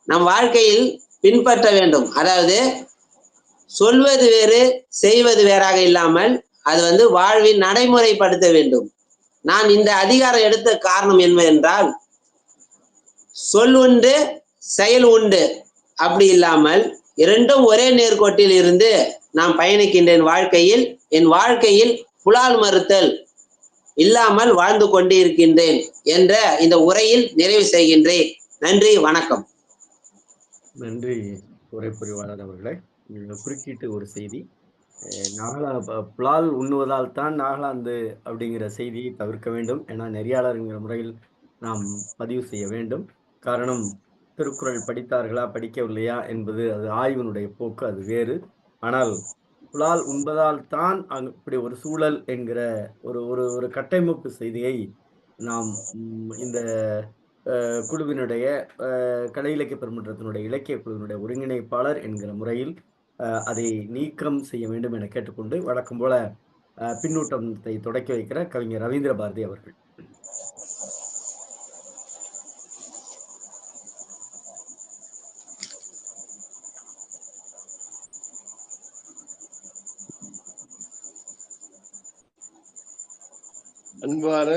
நம் வாழ்க்கையில் பின்பற்ற வேண்டும். அதாவது சொல்வது வேறு செய்வது வேறாக இல்லாமல் அது வாழ்வில் நடைமுறைப்படுத்த வேண்டும். நான் இந்த அதிகாரம் எடுத்த காரணம் என்னவென்றால், சொல் உண்டு செயல் உண்டு, அப்படி இல்லாமல் இரண்டும் ஒரே நேர்கோட்டில் இருந்து நான் பயணிக்கின்றேன் வாழ்க்கையில். என் வாழ்க்கையில் புலால் மறுத்தல் இல்லாமல் வாழ்ந்து கொண்டிருக்கின்றேன் என்ற இந்த உரையில் நிறைவு செய்கின்றேன். நன்றி, வணக்கம். நன்றி உரை புரிவாளர் அவர்களே. குறுக்கிட்டு ஒரு செய்தி, புலால் உண்ணுவதால் தான் நாகாலாந்து அப்படிங்கிற செய்தியை தவிர்க்க வேண்டும். ஏன்னா நெறியாளருங்கிற முறையில் நாம் பதிவு செய்ய வேண்டும். காரணம், திருக்குறள் படித்தார்களா படிக்கவில்லையா என்பது அது ஆய்வினுடைய போக்கு, அது வேறு. ஆனால் புலால் உண்பதால் தான் இப்படி ஒரு சூழல் என்கிற ஒரு ஒரு கட்டமைப்பு செய்தியை நாம் இந்த குழுவினுடைய கலை இலக்கிய பெருமன்றத்தினுடைய இலக்கிய குழுவினுடைய ஒருங்கிணைப்பாளர் என்கிற முறையில் அதை நீக்கம் செய்ய வேண்டும் என கேட்டுக்கொண்டு வழக்கம் போல பின்னூட்டத்தை தொடக்கி வைக்கிற கவிஞர் ரவீந்திர பாரதி அவர்கள். அன்பான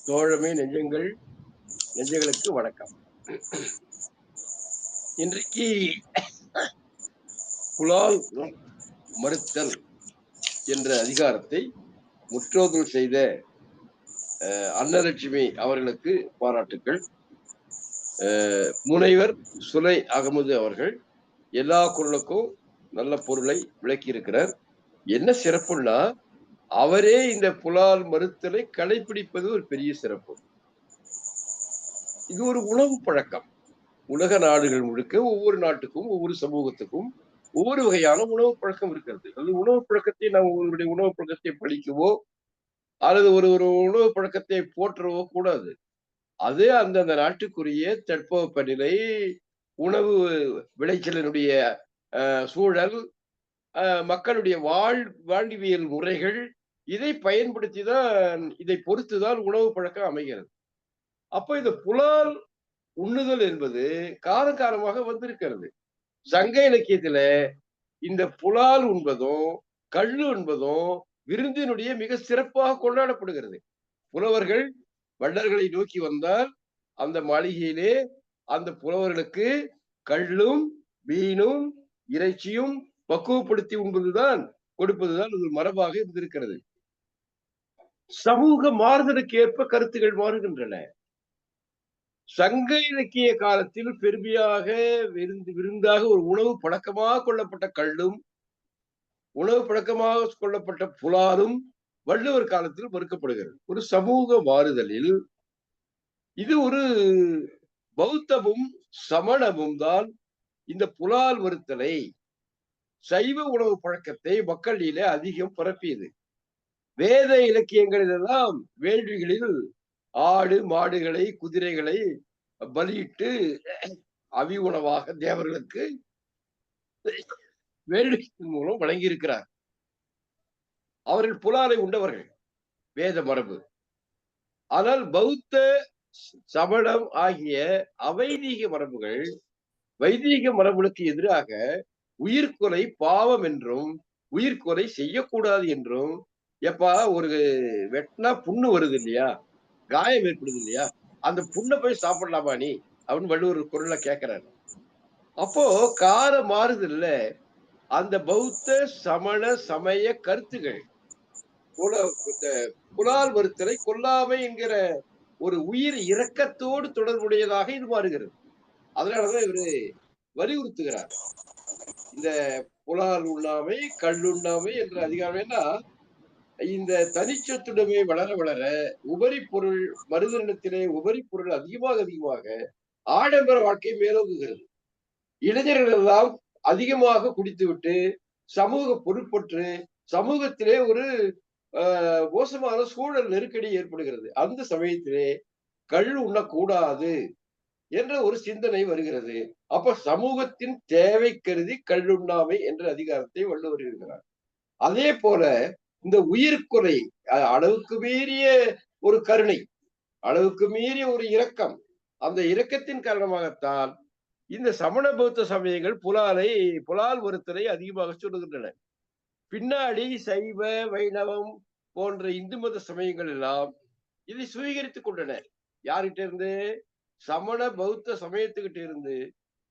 தோழமை நெஞ்சங்களுக்கு வணக்கம். இன்றைக்கு புலால் மறுத்தல் என்ற அதிகாரத்தை முற்றோதல் செய்த அன்னலட்சுமி அவர்களுக்கு பாராட்டுக்கள். முனைவர் சுலை அகமது அவர்கள் எல்லா குரலுக்கும் நல்ல பொருளை விளக்கி இருக்கிறார். என்ன சிறப்புன்னா, அவரே இந்த புலால் மறுத்தலை கடைபிடிப்பது ஒரு பெரிய சிறப்பு. இது ஒரு உணவு பழக்கம். உலக நாடுகள் முழுக்க ஒவ்வொரு நாட்டுக்கும் ஒவ்வொரு சமூகத்துக்கும் ஒவ்வொரு வகையான உணவு பழக்கம் இருக்கிறது. அது உணவு பழக்கத்தை நாம் ஒருவருடைய உணவு பழக்கத்தை படிக்கவோ அல்லது ஒரு உணவு பழக்கத்தை போற்றவோ கூடாது. அது அந்தந்த நாட்டுக்குரிய தட்பவெப்பநிலை, உணவு விளைச்சலினுடைய சூழல், மக்களுடைய வாழ்வியல் முறைகள், இதை பயன்படுத்திதான், இதை பொறுத்துதான் உணவு பழக்கம் அமைகிறது. அப்ப இந்த புலால் உண்ணுதல் என்பது காலகாலமாக வந்திருக்கிறது. சங்க இலக்கியத்துல இந்த புலால் உண்பதும் கள்ளு உண்பதும் விருந்தினுடைய மிக சிறப்பாக கொண்டாடப்படுகிறது. புலவர்கள் வள்ளல்களை நோக்கி வந்தால் அந்த மாளிகையிலே அந்த புலவர்களுக்கு கள்ளும் மீனும் இறைச்சியும் பக்குவப்படுத்தி உண்பதுதான், கொடுப்பதுதான் ஒரு மரபாக இருந்திருக்கிறது. சமூக மாறுதலுக்கு ஏற்ப கருத்துகள் மாறுகின்றன. சங்க இலக்கிய காலத்தில் பெருமையாக விருந்தாக ஒரு உணவு பழக்கமாக கொள்ளப்பட்ட கள்ளும் உணவு பழக்கமாக கொள்ளப்பட்ட புலாலும் வள்ளுவர் காலத்தில் மறுக்கப்படுகிறது. ஒரு சமூக மாறுதலில் இது ஒரு பௌத்தமும் சமணமும் தான் இந்த புலால் மறுத்தலை, சைவ உணவு பழக்கத்தை மக்களிலே அதிகம் பரப்பியது. வேத இலக்கியங்களிலெல்லாம் வேள்விகளில் ஆடு மாடுகளை குதிரைகளை பலியிட்டு அவி உணவாக தேவர்களுக்கு வேள்வியின் மூலம் வழங்கியிருக்கிறார். அவர்கள் புலாலை உண்டவர்கள், வேத மரபு. ஆனால் பௌத்த சமணம் ஆகிய அவைதீக மரபுகள் வைதீக மரபுகளுக்கு எதிராக உயிர்கொலை பாவம் என்றும் உயிர்கொலை செய்யக்கூடாது என்றும், எப்பா ஒரு வெட்டினா புண்ணு வருது இல்லையா, காயம் ஏற்படுது இல்லையா, அந்த புண்ணை போய் சாப்பிடலாமா நீ அப்படின்னு வள்ளுவர் குரல்ல கேட்கிறாரு. அப்போ கால மாறுதல்ல அந்த பௌத்த சமண சமய கருத்துகள் புலால் மறுத்தலை கொல்லாமை என்கிற ஒரு உயிர் இரக்கத்தோடு தொடர்புடையதாக இது மாறுகிறது. அதனாலதான் இவரு வலியுறுத்துகிறார் இந்த புலால் உண்ணாமை கள்ளுண்ணாமை என்ற அதிகாரம்னா, இந்த தனிச்சத்துடைமை வளர வளர உபரி பொருள் மருதனத்திலே உபரி பொருள் அதிகமாக ஆடம்பர வாழ்க்கை மேலோங்குகிறது. இளைஞர்கள் எல்லாம் அதிகமாக குடித்துவிட்டு சமூக பொருட்பற்று சமூகத்திலே ஒரு மோசமான சூழல் நெருக்கடி ஏற்படுகிறது. அந்த சமயத்திலே கள் உண்ணக்கூடாது என்ற ஒரு சிந்தனை வருகிறது. அப்ப சமூகத்தின் தேவை கருதி கள்ளுண்ணாமை என்ற அதிகாரத்தை வள்ளுவர் இருக்கிறார். அதே போல இந்த உயிர்கொலை, அளவுக்கு மீறிய ஒரு கருணை, அளவுக்கு மீறிய ஒரு இரக்கம், அந்த இரக்கத்தின் காரணமாகத்தான் இந்த சமண பௌத்த சமயங்கள் புலால் மறுத்தலை அதிகமாக சொல்லுகின்றன. பின்னாடி சைவ வைணவம் போன்ற இந்து மத சமயங்கள் எல்லாம் இதை சுவீகரித்துக் கொண்டன. யார்கிட்ட இருந்து? சமண பௌத்த சமயத்துக்கிட்ட இருந்து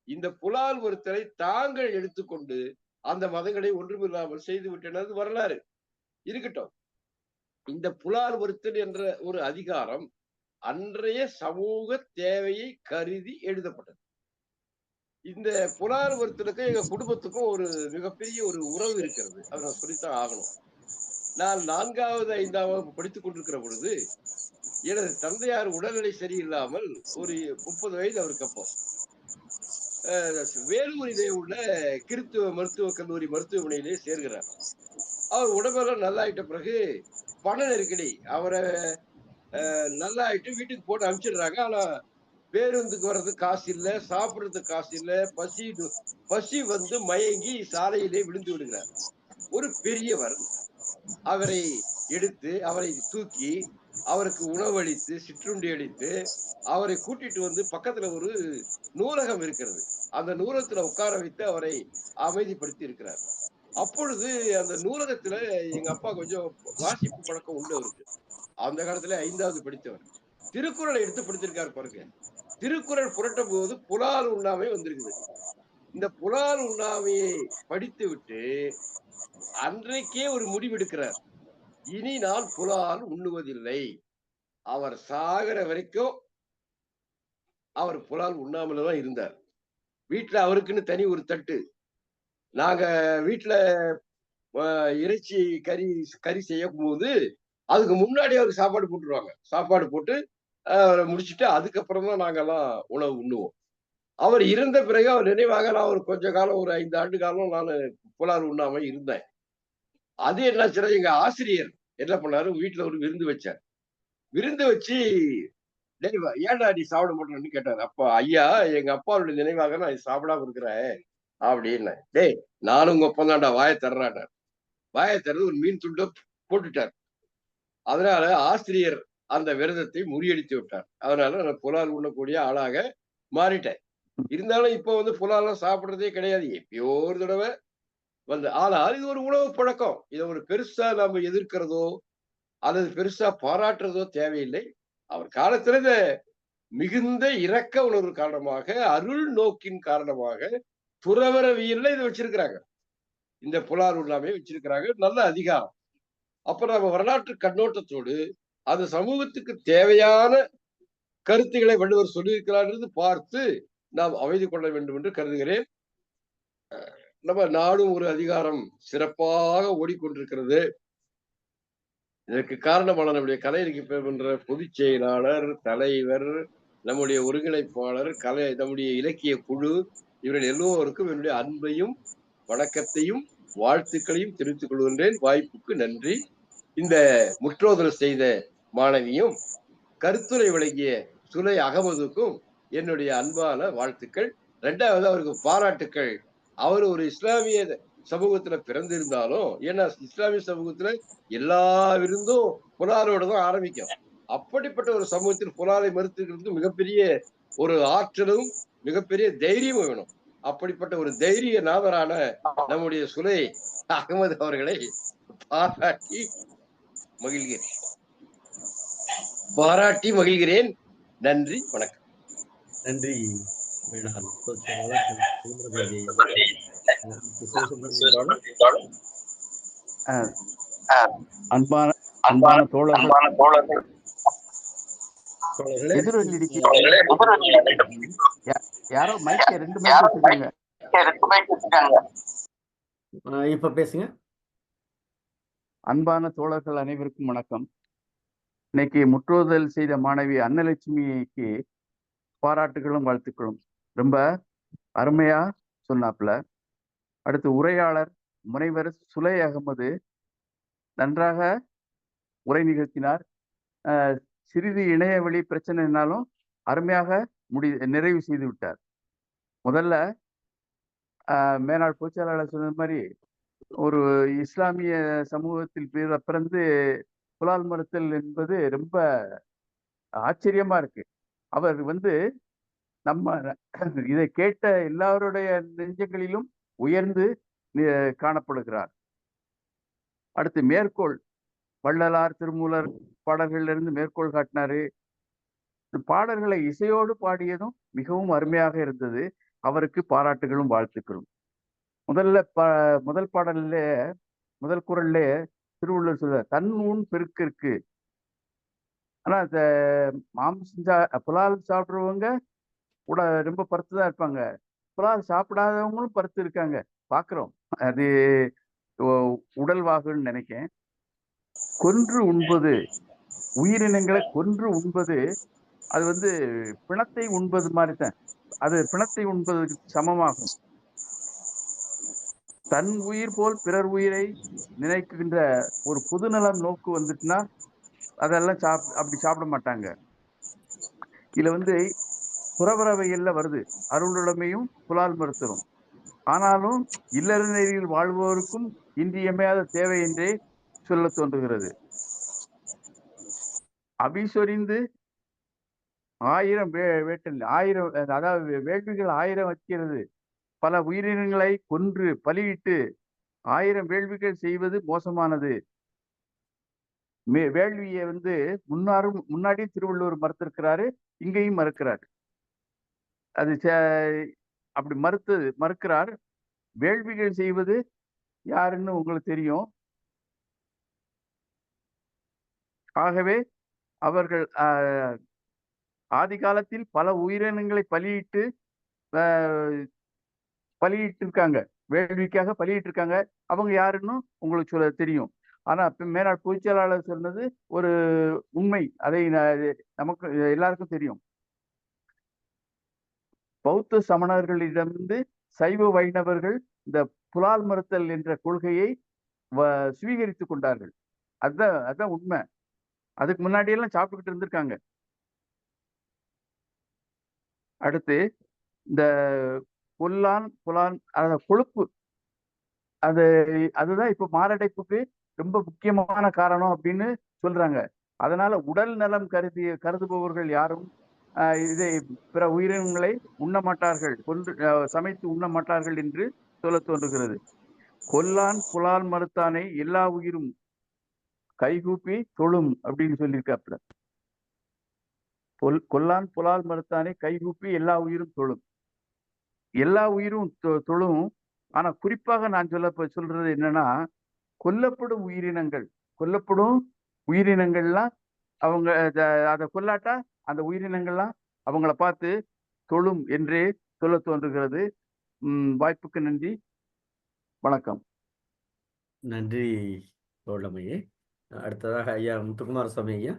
இந்த புலால் மறுத்தலை தாங்கள் எடுத்துக்கொண்டு அந்த மதங்களை ஒன்றுமில்லாமல் செய்து விட்டனது வரலாறு. இருக்கட்டும். இந்த புலால் மறுத்தல் என்ற ஒரு அதிகாரம் அன்றைய சமூக தேவையை கருதி எழுதப்பட்டது. இந்த புலால் மறுத்தலுக்கு எங்க குடும்பத்துக்கும் ஒரு மிகப்பெரிய ஒரு உறவு இருக்கிறது. அதை நான் சொல்லித்தான் ஆகணும். நான் 4வது 5வது படித்துக் கொண்டிருக்கிற பொழுது எனது தந்தையார் உடல்நிலை சரியில்லாமல் ஒரு 30 வயது அவருக்கு அப்போ வேலூரிலே உள்ள கிறித்துவ மருத்துவக் கல்லூரி மருத்துவமனையிலே சேர்கிறார். அவர் உடம்பெல்லாம் நல்லாயிட்ட பிறகு பண நெருக்கடி, அவரை நல்லா ஆயிட்டு வீட்டுக்கு போட்டு அனுப்பிச்சிடுறாங்க. ஆனா பேருந்துக்கு வர்றதுக்கு காசு இல்ல, சாப்பிடுறதுக்கு காசு இல்ல, பசி வந்து மயங்கி சாலையிலே விழுந்து விடுகிறார். ஒரு பெரியவர் அவரை எடுத்து, அவரை தூக்கி, அவருக்கு உணவளித்து, சிற்றுண்டி அளித்து, அவரை கூட்டிட்டு வந்து பக்கத்துல ஒரு நூலகம் இருக்கிறது. அந்த நூலகத்துல உட்கார வைத்து அவரை அமைதிப்படுத்தி இருக்கிறார். அப்பொழுது அந்த நூலகத்துல எங்க அப்பா கொஞ்சம் வாசிப்பு பழக்கம் உண்டு அவருக்கு. அந்த காலத்துல 5வது படித்தவர். திருக்குறளை எடுத்து படிச்சிருக்காரு பாருங்க. திருக்குறள் புரட்டும்போது புலால் உண்ணாமை வந்திருக்குது. இந்த புலால் உண்ணாமையை படித்துவிட்டு அன்றைக்கே ஒரு முடிவெடுக்கிறார். இனி நான் புலால் உண்ணுவதில்லை. அவர் சாகிற வரைக்கும் அவர் புலால் உண்ணாமல தான் இருந்தார். வீட்ல அவருக்குன்னு தனி ஒரு தட்டு. நாங்க வீட்ல அ இறைச்சி கறி செய்யும்போது, அதுக்கு முன்னாடி அவருக்கு சாப்பாடு போட்டுருவாங்க. சாப்பாடு போட்டு முடிச்சுட்டு அதுக்கப்புறம் தான் நாங்கலாம் உணவு உண்ணுவோம். அவர் இறந்த பிறகு அவர் நினைவாக நான் ஒரு கொஞ்ச காலம் ஒரு 5 ஆண்டு காலம் நானு புலால் உண்ணாம இருந்தேன். அது என்னாச்சுன்னா, எங்க ஆசிரியர் என்ன பண்ணாரு, வீட்ல ஒரு விருந்து வச்சார். விருந்து வச்சு, "டேய் ஏன்டா நீ சாப்பிட மாட்டேன்னு?" கேட்டாரு. அப்ப ஐயா எங்க அப்பாவுடைய நினைவாக நான் சாப்பிடாம இருக்கிறேன் அப்படின்னேன். "டேய் நானும் உங்க அப்பன் தான்டா வாய திறடான்னாரு." வாய திறந்து ஒரு மீன் துண்ட போட்டுட்டார். அதனால ஆசிரியர் அந்த விரதத்தை முறியடித்து விட்டார். அதனால நான் புலால் உண்ணக்கூடிய ஆளாக மாறிட்டேன். இருந்தாலும் இப்ப வந்து புலால்லாம் சாப்பிடுறதே கிடையாது. எப்பயோ ஒரு தடவ வந்து ஆனால் இது ஒரு உணவு பழக்கம். இத ஒரு பெருசா நாம எதிர்க்கிறதோ, அல்லது பெருசா பாராட்டுறதோ தேவையில்லை. அவர் காலத்துல இத மிகுந்த இரக்க உணர்வு காரணமாக, அருள் நோக்கின் காரணமாக துறவறவியல்ல இத வச்சிருக்கிறாங்க. இந்த புலால் உண்ணாமைய வச்சிருக்கிறாங்க. நல்ல அதிகாரம். அப்ப நம்ம வரலாற்று கண்ணோட்டத்தோடு, அது சமூகத்துக்கு தேவையான கருத்துக்களை வள்ளுவர் சொல்லியிருக்கிறார் என்று பார்த்து, நாம் அமைதி கொள்ள வேண்டும் என்று கருதுகிறேன். நம்ம நாடும் ஒரு அதிகாரம் சிறப்பாக ஓடிக்கொண்டிருக்கிறது. இதற்கு காரணமான நம்முடைய கலை என்ற பொதுச் செயலாளர், தலைவர், நம்முடைய ஒருங்கிணைப்பாளர், நம்முடைய இலக்கிய குழு இவர்கள் எல்லோருக்கும் என்னுடைய அன்பையும், வணக்கத்தையும், வாழ்த்துக்களையும் தெரிவித்துக் கொள்கின்றேன். வாய்ப்புக்கு நன்றி. இந்த முற்றோதல் செய்த மாணவியும், கருத்துரை வழங்கிய சுலை அகமதுக்கும் என்னுடைய அன்பான வாழ்த்துக்கள். 2வது அவருக்கு பாராட்டுக்கள். அவர் ஒரு இஸ்லாமிய சமூகத்துல பிறந்திருந்தாலும், ஏன்னா இஸ்லாமிய சமூகத்துல எல்லா விருந்தும் புலாலோட தான் ஆரம்பிக்கும். அப்படிப்பட்ட ஒரு சமூகத்தில் புலாலை மறுத்துக்கிறது மிகப்பெரிய ஒரு ஆற்றலும், மிகப்பெரிய தைரியமும் வேணும். அப்படிப்பட்ட ஒரு தைரிய நாதரான நம்முடைய சுலை அகமது அவர்களை பாராட்டி மகிழ்கிறேன். நன்றி, வணக்கம். நன்றி. அன்பான அன்பான தோழர்கள் எதிரொலி யாரோ மைக் 2 மைக் வச்சிருக்காங்க. இப்ப பேசுங்க. அன்பான தோழர்கள் அனைவருக்கும் வணக்கம். இன்னைக்கு முற்றோதல் செய்த மாணவி அன்னலட்சுமிக்கு பாராட்டுகளும் வாழ்த்துக்களும். ரொம்ப அருமையா சொன்னாப்புல. அடுத்து உரையாளர் முனைவர் சுலை அகமது நன்றாக உரை நிகழ்த்தினார். சிறிது இணையவழி பிரச்சனைனாலும் அருமையாக நிறைவு செய்து விட்டார். முதல்ல மேனாள் பொதுச்செயலாளர் சொன்ன மாதிரி ஒரு இஸ்லாமிய சமூகத்தில் பிறந்து புலால் மறுத்தல் என்பது ரொம்ப ஆச்சரியமா இருக்கு. அவர் நம்ம இதை கேட்ட எல்லாருடைய நெஞ்சங்களிலும் உயர்ந்து காணப்படுகிறார். அடுத்து மேற்கோள் வள்ளலார், திருமூலர் பாடல்களிலிருந்து மேற்கோள் காட்டினாரு. பாடல்களை இசையோடு பாடியதும் மிகவும் அருமையாக இருந்தது. அவருக்கு பாராட்டுகளும் வாழ்த்துக்களும். முதல் பாடல்ல முதல் குறள்ல திருவள்ளுவர் சொல்ற தன் ஊன் பெருக்கிற்கு. ஆனா புலால் சாப்பிடுறவங்க கூட ரொம்ப பருத்துதான் இருப்பாங்க. புலால் சாப்பிடாதவங்களும் பருத்து இருக்காங்க, பாக்குறோம். அது உடல்வாகுன்னு நினைக்கிறேன். கொன்று உண்பது, உயிரினங்களை கொன்று உண்பது அது பிணத்தை உண்பது மாதிரிதான். அது பிணத்தை உண்பதற்கு சமமாகும். தன் உயிர் போல் பிறர் உயிரை நினைக்கின்ற ஒரு பொதுநலம் நோக்கு வந்துட்டுனா அதெல்லாம் அப்படி சாப்பிட மாட்டாங்க. இதுல வந்து புறவரவைகள்ல வருது அருளுடைமையும் புலால் மருத்துவம். ஆனாலும் இல்லற நெறியில் வாழ்வோருக்கும் இன்றியமையாத தேவை என்றே சொல்ல தோன்றுகிறது. அபிசொரிந்து 1000 வேட்டல் 1000 அதாவது வேள்விகள் 1000 வைக்கிறது. பல உயிரினங்களை கொன்று பலியிட்டு 1000 வேள்விகள் செய்வது மோசமானது. வேள்வியை வந்து முன்னாடி திருவள்ளுவர் மறுத்திருக்கிறாரு, இங்கேயும் மறுக்கிறார். அது அப்படி மறுக்கிறார். வேள்விகள் செய்வது யாருன்னு உங்களுக்கு தெரியும். ஆகவே அவர்கள் ஆதி காலத்தில் பல உயிரினங்களை பலியிட்டிருக்காங்க, வேள்விக்காக பலியிட்டிருக்காங்க. அவங்க யாருன்னு உங்களுக்கு தெரியும். ஆனா மேலாள் பொதுச்செயலாளர் சொன்னது ஒரு உண்மை. அதை நமக்கு எல்லாருக்கும் தெரியும். பௌத்த சமணர்களிடமிருந்து சைவ வைணவர்கள் இந்த புலால் மறுத்தல் என்ற கொள்கையை சுவீகரித்துக் கொண்டார்கள். அதுதான் உண்மை. அதுக்கு முன்னாடி எல்லாம் சாப்பிட்டுக்கிட்டு இருந்திருக்காங்க. அடுத்து இந்த புலான் கொழுப்பு, அதுதான் இப்ப மாரடைப்புக்கு ரொம்ப முக்கியமான காரணம் அப்படின்னு சொல்றாங்க. அதனால உடல் நலம் கருதுபவர்கள் யாரும் இதை பிற உயிரினங்களை உண்ண மாட்டார்கள், சமைத்து உண்ண மாட்டார்கள் என்று சொல்ல தோன்றுகிறது. கொல்லான் புலால் மறுத்தானை எல்லா உயிரும் கைகூப்பி தொழும் அப்படின்னு சொல்லியிருக்காப்புல. கொல்லான் புலால் மறுத்தானை கைகூப்பி எல்லா உயிரும் தொழும். எல்லா உயிரும் தொழும். ஆனா குறிப்பாக நான் சொல்றது என்னன்னா, கொல்லப்படும் உயிரினங்கள்லாம் அவங்க அதை கொல்லாட்டா அந்த உயிரினங்கள்லாம் அவங்கள பார்த்து தொழும் என்றே சொல்ல தோன்றுகிறது. வாய்ப்புக்கு நன்றி, வணக்கம். நன்றி தோழமையே. அடுத்ததாக ஐயா முத்துக்குமாரசாமி ஐயா.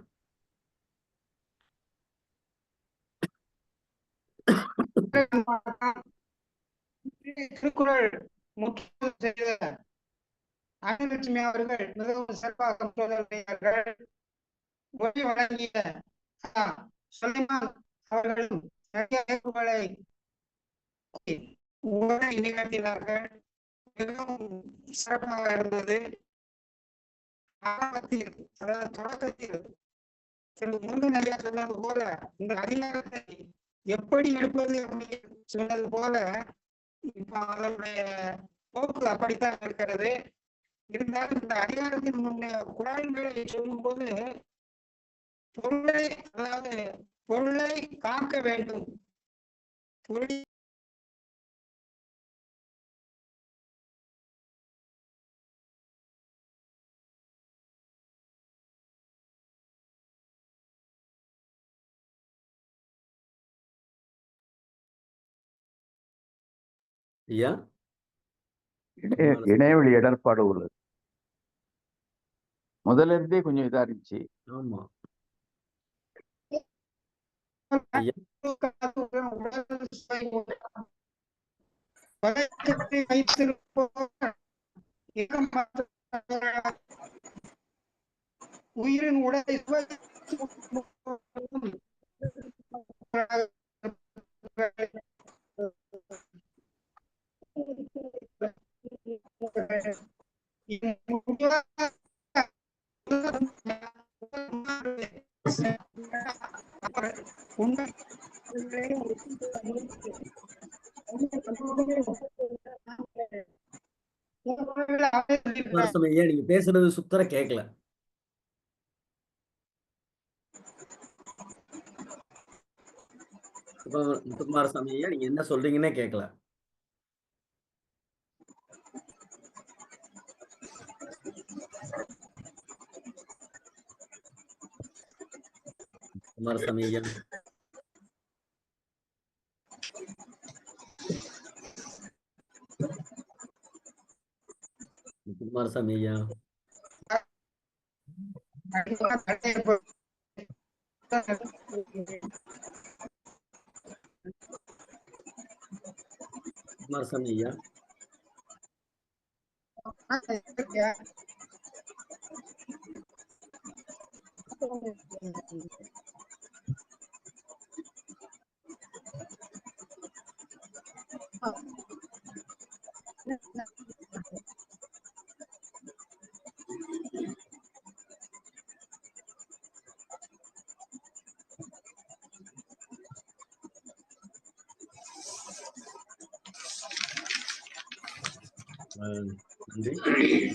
திருக்குறள் செய்த அன்னலட்சுமி அவர்கள் மிகவும் சிறப்பாக மொழி வழங்கிய சுலைமான் அவர்களும் நிறைய உரை நிகழ்த்தினார்கள். மிகவும் சிறப்பாக இருந்தது. ஆரம்பத்தில், அதாவது தொடக்கத்தில் முருகன் சொன்னது போல இந்த அதிகாரத்தை எப்படி எடுப்பது அப்படின்னு சொன்னது போல இப்ப அதனுடைய போக்கு அப்படித்தான் இருக்கிறது. இருந்தாலும் இந்த அதிகாரத்தின் முன்னே குழாய்களை சொல்லும் போது பொருளை காக்க வேண்டும், பொருளை ஐயா இணையவழி இடர்பாடு உள்ளது. முதல்ல இருந்தே கொஞ்சம் இதா இருந்துச்சு. ஆமா உயிரின் உடலை ஐயா நீங்க பேசுறது சுத்தர கேட்கல. முத்துக்குமாரசாமி ஐயா நீங்க என்ன சொல்றீங்கன்னே கேட்கல. குமாரசாமி ஐயா குமாரசாமி ஐயா குமாரசாமி ஐயா நன்றி.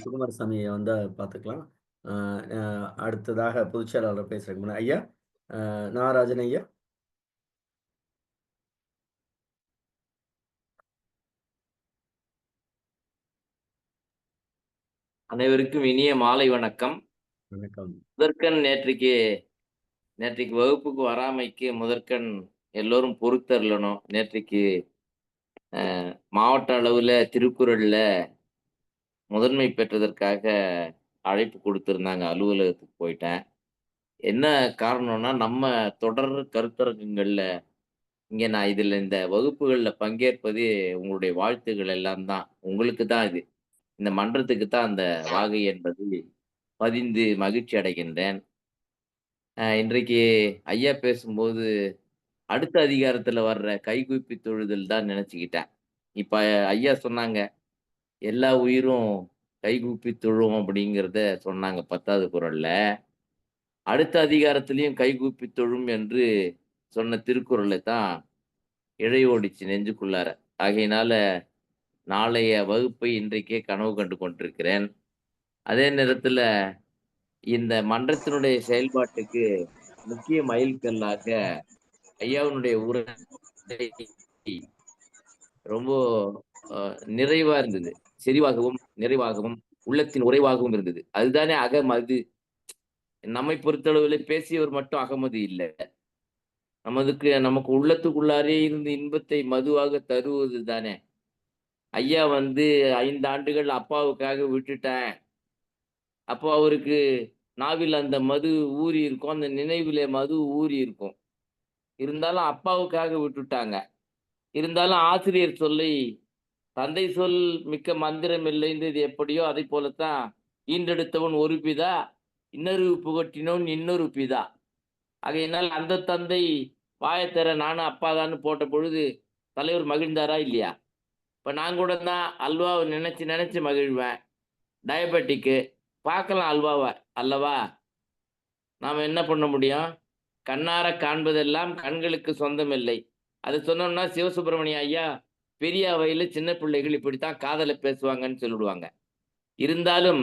குமாரசாமியை வந்து பார்த்துக்கலாம். அடுத்ததாக பொதுச் செயலாளர் பேசுறதுக்கு முன்னாடி ஐயா, நாகராஜன் ஐயா. அனைவருக்கும் இனிய மாலை வணக்கம். வணக்கம். முதற்கண் நேற்றைக்கு வகுப்புக்கு வராமைக்கு முதற்கண் எல்லோரும் பொறுத்தரலணும். நேற்றைக்கு மாவட்ட அளவுல திருக்குறள்ல முதன்மை பெற்றதற்காக அழைப்பு கொடுத்திருந்தாங்க. அலுவலகத்துக்கு போயிட்டேன். என்ன காரணம்னா, நம்ம தொடர் கருத்தரங்கங்கள்ல இங்க நான் இந்த வகுப்புகள்ல பங்கேற்பது உங்களுடைய வாழ்த்துகள் எல்லாம் தான். உங்களுக்கு தான் இது. இந்த மன்றத்துக்கு தான் அந்த வாகை என்பது பதிந்து மகிழ்ச்சி அடைகின்றேன். இன்றைக்கு ஐயா பேசும்போது அடுத்த அதிகாரத்துல வர்ற கைகூப்பி தொழுதல் தான் நினைச்சுக்கிட்டேன். இப்ப ஐயா சொன்னாங்க, எல்லா உயிரும் கைகூப்பி தொழும் அப்படிங்கிறத சொன்னாங்க 10வது குறள்ல. அடுத்த அதிகாரத்திலையும் கைகூப்பி தொழும் என்று சொன்ன திருக்குறளை தான் இழையோடிச்சு நெஞ்சுக்குள்ளார. ஆகையினால நாளைய வகுப்பை இன்றைக்கே கனவு கண்டு கொண்டிருக்கிறேன். அதே நேரத்துல இந்த மன்றத்தினுடைய செயல்பாட்டுக்கு முக்கிய மைல்கல்லாக ஐயாவினுடைய உரை ரொம்ப நிறைவா இருந்தது. செறிவாகவும் நிறைவாகவும் உள்ளத்தின் உறைவாகவும் இருந்தது. அதுதானே அகமது. நம்மை பொறுத்தளவில் பேசியவர் மட்டும் அகமது இல்லை. நமக்கு உள்ளத்துக்குள்ளாரே இருந்து இன்பத்தை மதுவாக தருவது தானே. ஐயா 5 ஆண்டுகள் அப்பாவுக்காக விட்டுட்டேன். அப்போ அவருக்கு நாவில் அந்த மது ஊறி இருக்கும், அந்த நினைவிலே மது ஊறி இருக்கும். இருந்தாலும் அப்பாவுக்காக விட்டுட்டாங்க. இருந்தாலும் ஆசிரியர் சொல்லை தந்தை சொல் மிக்க மந்திரம் இல்லைன்றது எப்படியோ அதை போலத்தான் ஈன்றெடுத்தவன் ஒரு பிதா, இன்னொரு புகட்டினவன் இன்னொரு பிதா. ஆகையினால் அந்த தந்தை வாயத்தர நானும் அப்பாதான்னு போட்ட பொழுது தலைவர் மகிழ்ந்தாரா இல்லையா? இப்போ நான் கூட தான் அல்வாவை நினைச்சு மகிழ்வேன். டயபெட்டிக்கு பார்க்கலாம் அல்வாவை அல்லவா? நாம் என்ன பண்ண முடியும்? கண்ணார காண்பதெல்லாம் கண்களுக்கு சொந்தமில்லை. அது சொன்னோம்னா சிவசுப்பிரமணிய ஐயா பெரிய அவையில் சின்ன பிள்ளைகள் இப்படித்தான் காதலை பேசுவாங்கன்னு சொல்லிடுவாங்க. இருந்தாலும்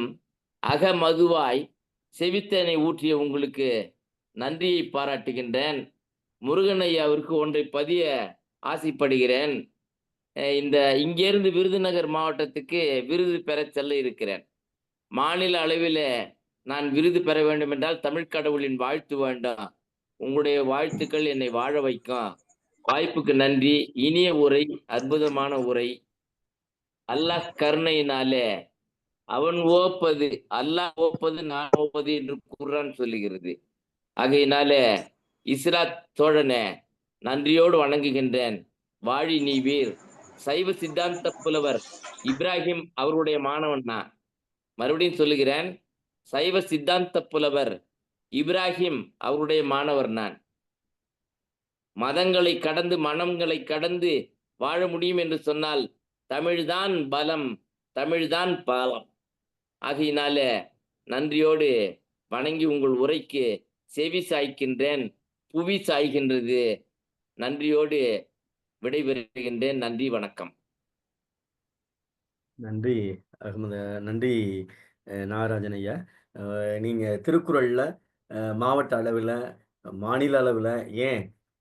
அகமதுவாய் செவித்தேனை ஊற்றிய உங்களுக்கு நன்றியை பாராட்டுகின்றேன். முருகன் ஐயாவிற்கு ஒன்றை பதிய ஆசைப்படுகிறேன். இங்கேருந்து விருதுநகர் மாவட்டத்துக்கு விருது பெற செல்ல இருக்கிறேன். மாநில அளவில் நான் விருது பெற வேண்டும் என்றால் தமிழ் கடவுளின் வாழ்த்து வேண்டாம். உங்களுடைய வாழ்த்துக்கள் என்னை வாழ வைக்கும். வாய்ப்புக்கு நன்றி. இனிய உரை, அற்புதமான உரை. அல்லாஹ் கருணையினாலே அவன் ஓப்பது அல்லாஹ் ஓப்பது நான் ஓப்பது என்று குர்ஆன் சொல்லுகிறது. ஆகையினால இஸ்ராத் தோழனே நன்றியோடு வணங்குகின்றேன். வாழி நீ வீர். சைவ சித்தாந்த புலவர் இப்ராஹிம் அவருடைய மாணவன் நான். மறுபடியும் சொல்லுகிறேன், சைவ சித்தாந்த புலவர் இப்ராஹிம் அவருடைய மாணவர் நான். மதங்களை கடந்து மனங்களை கடந்து வாழ முடியும் என்று சொன்னால் தமிழ்தான் பலம், தமிழ்தான் பாலம். ஆகையினால நன்றியோடு வணங்கி உங்கள் உரைக்கு செவி சாய்க்கின்றேன். புவி சாய்கின்றது. நன்றியோடு விடைபெறுகின்றேன். நன்றி, வணக்கம். நன்றி அகமது. நன்றி நாகராஜன் ஐயா. நீங்க திருக்குறள்ல மாவட்ட அளவில், மாநில அளவில்,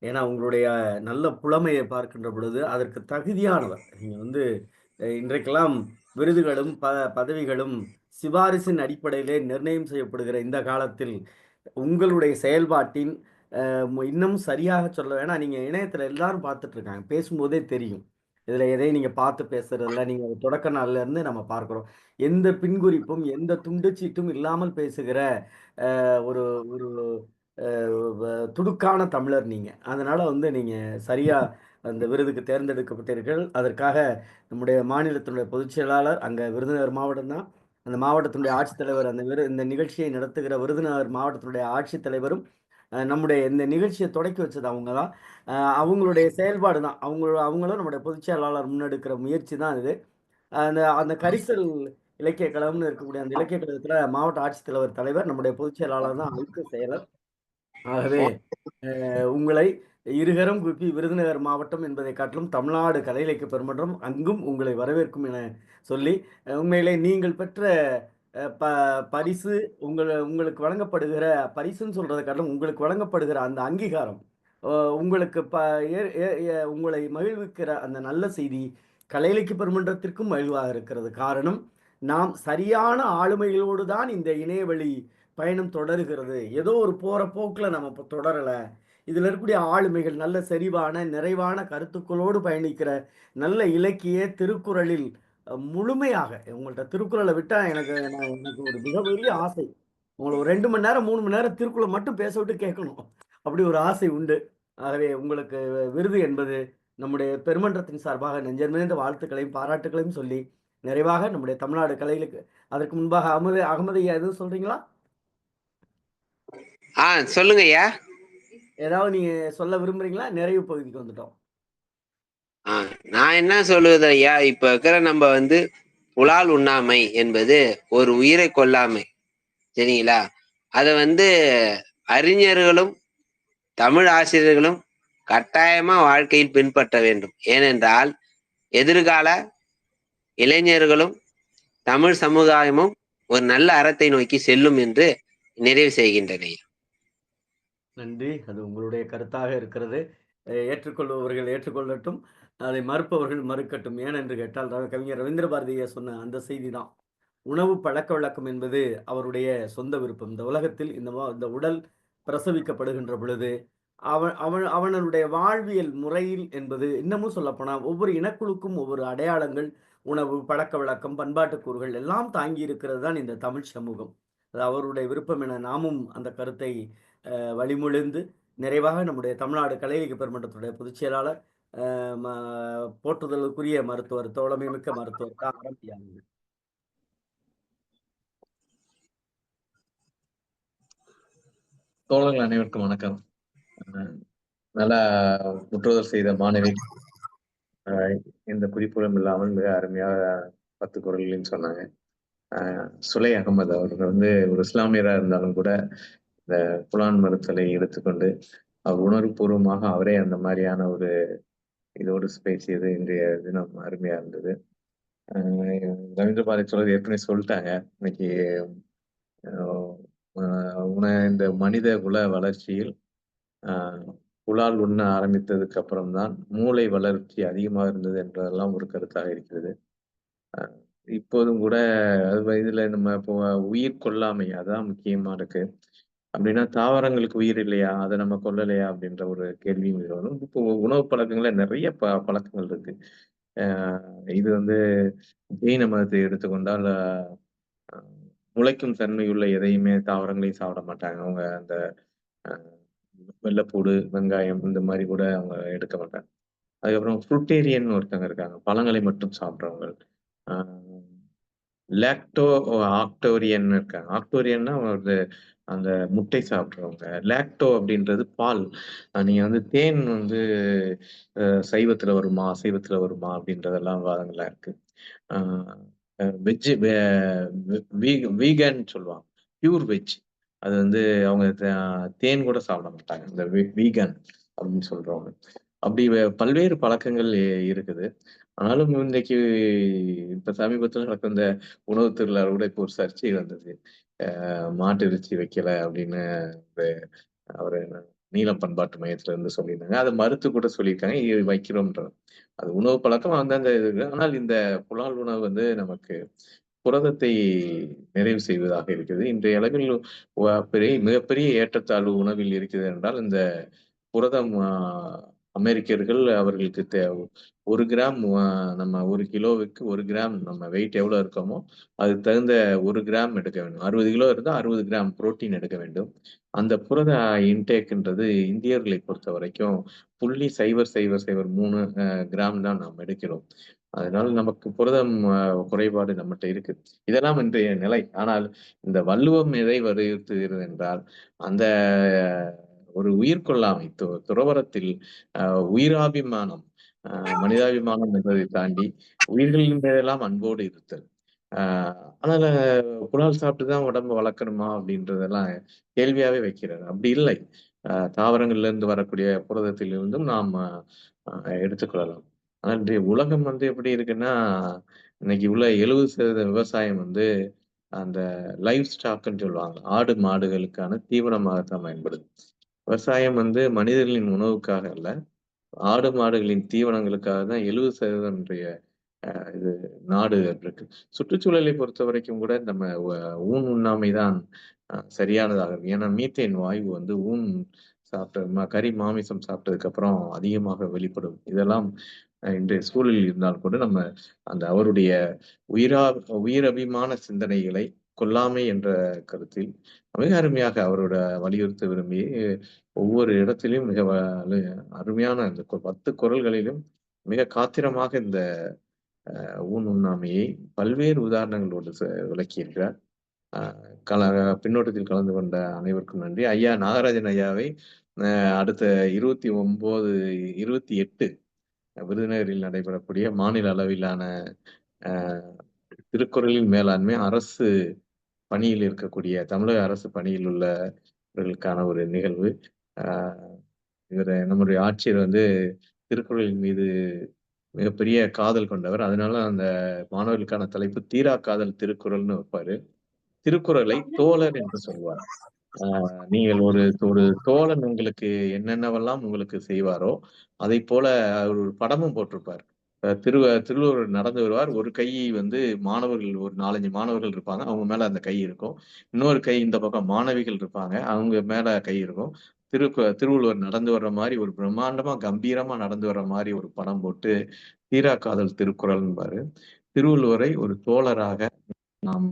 ஏன்னா உங்களுடைய நல்ல புலமையை பார்க்கின்ற பொழுது அதற்கு தகுதியானவர் நீங்க. இன்றைக்கெல்லாம் விருதுகளும் பதவிகளும் சிபாரிசின் அடிப்படையிலே நிர்ணயம் செய்யப்படுகிற இந்த காலத்தில் உங்களுடைய செயல்பாட்டின் இன்னும் சரியாக சொல்ல வேணா. நீங்கள் இணையத்தில் எல்லாரும் பார்த்துட்டு இருக்காங்க, பேசும்போதே தெரியும். இதில் எதையும் நீங்கள் பார்த்து பேசுறதில்ல. நீங்கள் தொடக்க நாள்ல இருந்து நம்ம பார்க்குறோம். எந்த பின்குறிப்பும் எந்த துண்டுச்சீட்டும் இல்லாமல் பேசுகிற ஒரு ஒரு துடுக்கான தமிழர் நீங்கள். அதனால் நீங்கள் சரியாக அந்த விருதுக்கு தேர்ந்தெடுக்கப்பட்டீர்கள். அதற்காக நம்முடைய மாநிலத்தினுடைய பொதுச் செயலாளர் அங்கே விருதுநகர் மாவட்டம் தான், அந்த மாவட்டத்தினுடைய ஆட்சித்தலைவர் இந்த நிகழ்ச்சியை நடத்துகிற விருதுநகர் மாவட்டத்தினுடைய ஆட்சித்தலைவரும் நம்முடைய இந்த நிகழ்ச்சியை தொடக்கி வச்சது அவங்க தான். அவங்களுடைய செயல்பாடு தான், அவங்களும் நம்முடைய பொதுச் செயலாளர் முன்னெடுக்கிற முயற்சி தான் இது. அந்த கரிசல் இலக்கிய கழகம்னு இருக்கக்கூடிய அந்த இலக்கிய கழகத்துல மாவட்ட ஆட்சித்தலைவர் தலைவர் நம்முடைய பொதுச் செயலாளர் தான் ஐக்கிய செயலர். ஆகவே உங்களை இருகரம் கூப்பி விருதுநகர் மாவட்டம் என்பதை காட்டிலும் தமிழ்நாடு கலை இலக்கிய பெருமன்றம் அங்கும் உங்களை வரவேற்கும் என சொல்லி, உண்மையிலே நீங்கள் பெற்ற பரிசு உங்களுக்கு வழங்கப்படுகிற பரிசுன்னு சொல்றதை காட்டிலும் உங்களுக்கு வழங்கப்படுகிற அந்த அங்கீகாரம், உங்களுக்கு உங்களை மகிழ்விக்கிற அந்த நல்ல செய்தி கலை இலக்கிய பெருமன்றத்திற்கும் மகிழ்வாக இருக்கிறது. காரணம், நாம் சரியான ஆளுமைகளோடு தான் இந்த இணையவழி பயணம் தொடருகிறது. ஏதோ ஒரு போற போக்குல நம்ம இப்போ தொடரல. இதுல இருக்கக்கூடிய ஆளுமைகள் நல்ல செறிவான நிறைவான கருத்துக்களோடு பயணிக்கிற நல்ல இலக்கிய திருக்குறளில் முழுமையாக, உங்கள்கிட்ட திருக்குறளை விட்டா எனக்கு ஒரு மிகப்பெரிய ஆசை, உங்களை ஒரு 2 மணி நேரம் 3 மணி நேரம் திருக்குறளை மட்டும் பேச விட்டு கேட்கணும், அப்படி ஒரு ஆசை உண்டு. ஆகவே உங்களுக்கு விருது என்பது நம்முடைய பெருமன்றத்தின் சார்பாக நெஞ்சமிழ்ந்த வாழ்த்துக்களையும் பாராட்டுகளையும் சொல்லி நிறைவாக நம்முடைய தமிழ்நாடு கலைகளுக்கு, அதற்கு முன்பாக அகமது ஐயா எதுவும் சொல்றீங்களா? சொல்லுங்க ஐயா. ஏதாவது நீங்க சொல்ல விரும்புறீங்களா? நிறைவு பகுதிக்கு வந்துட்டோம். நான் என்ன சொல்லுவது ஐயா, இப்ப இருக்கிற நம்ம புலால் உண்ணாமை என்பது ஒரு உயிரை கொல்லாமை, சரிங்களா? அத அறிஞர்களும் தமிழ் ஆசிரியர்களும் கட்டாயமா வாழ்க்கையில் பின்பற்ற வேண்டும். ஏனென்றால் எதிர்கால இளைஞர்களும் தமிழ் சமுதாயமும் ஒரு நல்ல அறத்தை நோக்கி செல்லும் என்று நிறைவு செய்கின்றன. நன்றி. அது உங்களுடைய கருத்தாக இருக்கிறது. ஏற்றுக்கொள்பவர்கள் ஏற்றுக்கொள்ளட்டும், அதை மறுப்பவர்கள் மறுக்கட்டும். ஏனென்று கேட்டால் கவிஞர் ரவீந்திர பாரதியை சொன்ன அந்த செய்தி தான். உணவு பழக்க வழக்கம் என்பது அவருடைய சொந்த விருப்பம். இந்த உலகத்தில் இந்த உடல் பிரசவிக்கப்படுகின்ற பொழுது அவனுடைய வாழ்வியல் முறையில் என்பது இன்னமும் சொல்லப்போனால் ஒவ்வொரு இனக்குழுக்கும் ஒவ்வொரு அடையாளங்கள், உணவு பழக்க வழக்கம், பண்பாட்டு கூறுகள் எல்லாம் தாங்கி இருக்கிறது தான் இந்த தமிழ் சமூகம். அது அவருடைய விருப்பம் என நாமும் அந்த கருத்தை வழிமொழிந்து நிறைவாக நம்முடைய தமிழ்நாடு கலை இலக்கிய பெருமன்றத்துடைய பொதுச் செயலாளர் போற்றுதலுக்குரிய மருத்துவர், தோழமை மிக்க மருத்துவர் ஆரம்பியாங்க. தோழர்கள் அனைவருக்கும் வணக்கம். நல்லா முற்றுதல் செய்த மாணவி எந்த குறிப்புகளும் இல்லாமல் மிக அருமையாக 10 குறள்களையும் சொன்னாங்க. சுலை அகமது அவர்கள் ஒரு இஸ்லாமியரா இருந்தாலும் கூட இந்த குலான் மறுத்தலை எடுத்துக்கொண்டு அவர் உணர்வுபூர்வமாக அவரே அந்த மாதிரியான ஒரு இதோடு பேசியது இன்றைய தினம் அருமையா இருந்தது. ரவீந்திர பாரதி சொல்றது ஏற்கனவே சொல்லிட்டாங்க. இன்னைக்கு இந்த மனித குல வளர்ச்சியில் புலால் உண்ண ஆரம்பித்ததுக்கு அப்புறம்தான் மூளை வளர்ச்சி அதிகமாக இருந்தது என்றதெல்லாம் ஒரு கருத்தாக இருக்கிறது. இப்போதும் கூட இதுல நம்ம இப்போ உயிர் கொல்லாமை அதான் முக்கியமா இருக்கு. அப்படின்னா தாவரங்களுக்கு உயிர் இல்லையா, அதை நம்ம கொல்லலையா அப்படின்ற ஒரு கேள்வியும் வரும். இப்போ உணவு பழக்கங்கள்ல நிறைய பழக்கங்கள் இருக்கு. இது ஜெயின மதத்தை எடுத்துக்கொண்டால் முளைக்கும் தன்மையுள்ள எதையுமே தாவரங்களையும் சாப்பிட மாட்டாங்க. அவங்க அந்த வெள்ளைப்பூடு, வெங்காயம் இந்த மாதிரி கூட அவங்க எடுக்க மாட்டாங்க. அதுக்கப்புறம் ஃப்ரூட்டேரியன் ஒருத்தவங்க இருக்காங்க, பழங்களை மட்டும் சாப்பிட்றவங்க. லாக்டோ ஆக்டோரியன் இருக்காங்க. ஆக்டோரியன்னா அந்த முட்டை சாப்பிட்றவங்க. லாக்டோ அப்படின்றது பால். நீங்க தேன் சைவத்துல வருமா அசைவத்துல வருமா அப்படின்றதெல்லாம் வாதங்கள்லாம் இருக்கு. வெஜ் வீகன் சொல்லுவாங்க, பியூர் வெஜ். அது அவங்க தேன் கூட சாப்பிட மாட்டாங்க, இந்த வீகன் அப்படின்னு சொல்றவங்க. அப்படி பல்வேறு பழக்கங்கள் இருக்குது. ஆனாலும் இன்னைக்கு இப்ப சமீபத்தில் நடக்கும் இந்த உணவு திருவிழா கூட இப்போ ஒரு சர்ச்சை வந்தது. மாட்டு இறைச்சி வைக்கல அப்படின்னு அவரு நீலம் பண்பாட்டு மையத்துல சொல்லியிருந்தாங்க. அதை மறுத்து கூட சொல்லியிருக்காங்க, இது வைக்கிறோம்ன்ற. அது உணவு பழக்கம் அந்தந்த இது. ஆனால் இந்த புலால் உணவு நமக்கு புரதத்தை நிறைவு செய்வதாக இருக்கிறது. இன்றைய அளவில் மிகப்பெரிய ஏற்றத்தாழ்வு உணவில் இருக்கிறது என்றால் இந்த புரதம். அமெரிக்கர்கள் அவர்களுக்கு 1 கிராம் நம்ம 1 கிலோவுக்கு 1 கிராம் நம்ம வெயிட் எவ்வளவு இருக்கோமோ அது தகுந்த 1 கிராம் எடுக்க வேண்டும். 60 கிலோ இருந்தால் 60 கிராம் புரோட்டீன் எடுக்க வேண்டும். அந்த புரத இன்டேக்ன்றது இந்தியர்களை பொறுத்த வரைக்கும் 0.0003 கிராம் தான் நாம் எடுக்கிறோம். அதனால நமக்கு புரதம் குறைபாடு நம்மகிட்ட இருக்கு. இதெல்லாம் இன்றைய நிலை. ஆனால் இந்த வள்ளுவம் எதை வலியுறுத்துகிறது என்றால், அந்த ஒரு உயிர் கொள்ளாமை துறவறத்தில் உயிராபிமானம், மனிதாபிமானம் என்பதை தாண்டி உயிர்களின் மேலெல்லாம் அன்போடு இருத்தல். அதனால புலால் சாப்பிட்டுதான் உடம்பு வளர்க்கணுமா அப்படின்றதெல்லாம் கேள்வியாவே வைக்கிறார். அப்படி இல்லை. தாவரங்கள்ல இருந்து வரக்கூடிய புரதத்திலிருந்தும் நாம் எடுத்துக்கொள்ளலாம். ஆனா இன்றைய உலகம் வந்து எப்படி இருக்குன்னா, இன்னைக்கு உள்ள 70% விவசாயம் வந்து அந்த லைவ் ஸ்டாக்ன்னு சொல்லுவாங்க. ஆடு, மாடுகளுக்கான தீவனமாகத்தான் பயன்படுது. விவசாயம் வந்து மனிதர்களின் உணவுக்காக அல்ல, ஆடு, மாடுகளின் தீவனங்களுக்காக தான் 70% இன்றைய இது நாடு இருக்கு. சுற்றுச்சூழலை பொறுத்தவரைக்கும் கூட நம்ம ஊன் உண்ணாமை தான் சரியானதாக இருக்கு. ஏன்னா மீத்தேன் வாயு வந்து ஊன் சாப்பிட்ட கறி, மாமிசம் சாப்பிட்டதுக்கு அப்புறம் அதிகமாக வெளிப்படும். இதெல்லாம் இன்றைய சூழலில் இருந்தாலும் கூட நம்ம அந்த அவருடைய உயிரபிமான சிந்தனைகளை கொல்லாமை என்ற கருத்தில் மிக அருமையாக அவரோட வலியுறுத்த விரும்பி ஒவ்வொரு இடத்திலும் மிக அருமையான இந்த 10 குறள்களிலும் மிக காத்திரமாக இந்த ஊன் உண்ணாமையை பல்வேறு உதாரணங்களோடு விளக்கியிருக்கிறார். பின்னோட்டத்தில் கலந்து கொண்ட அனைவருக்கும் நன்றி. ஐயா நாகராஜன் ஐயாவை அடுத்த 29, 28 விருதுநகரில் நடைபெறக்கூடிய மாநில அளவிலான திருக்குறளின் மேலாண்மை அரசு பணியில் இருக்கக்கூடிய தமிழக அரசு பணியில் உள்ளவர்களுக்கான ஒரு நிகழ்வு. இவர் நம்முடைய ஆட்சியர் வந்து திருக்குறளின் மீது மிகப்பெரிய காதல் கொண்டவர். அதனால அந்த மாணவர்களுக்கான தலைப்பு தீரா காதல் திருக்குறள்னு வைப்பாரு. திருக்குறளை தோழர் என்று சொல்வார். நீங்கள் ஒரு தோழன் உங்களுக்கு என்னென்னவெல்லாம் உங்களுக்கு செய்வாரோ அதை போல அவர் ஒரு படமும் போட்டிருப்பார். திருவள்ளுவர் நடந்து வருவார். ஒரு கை வந்து மாணவர்கள், ஒரு 4-5 மாணவர்கள் இருப்பாங்க, அவங்க மேல அந்த கை இருக்கும். இன்னொரு கை இந்த பக்கம் மாணவிகள் இருப்பாங்க, அவங்க மேல கை இருக்கும். திருவள்ளுவர் நடந்து வர்ற மாதிரி ஒரு பிரம்மாண்டமா கம்பீரமா நடந்து வர்ற மாதிரி ஒரு படம் போட்டு தீரா காதல் திருக்குறள்பாரு. திருவள்ளுவரை ஒரு தோழராக நாம்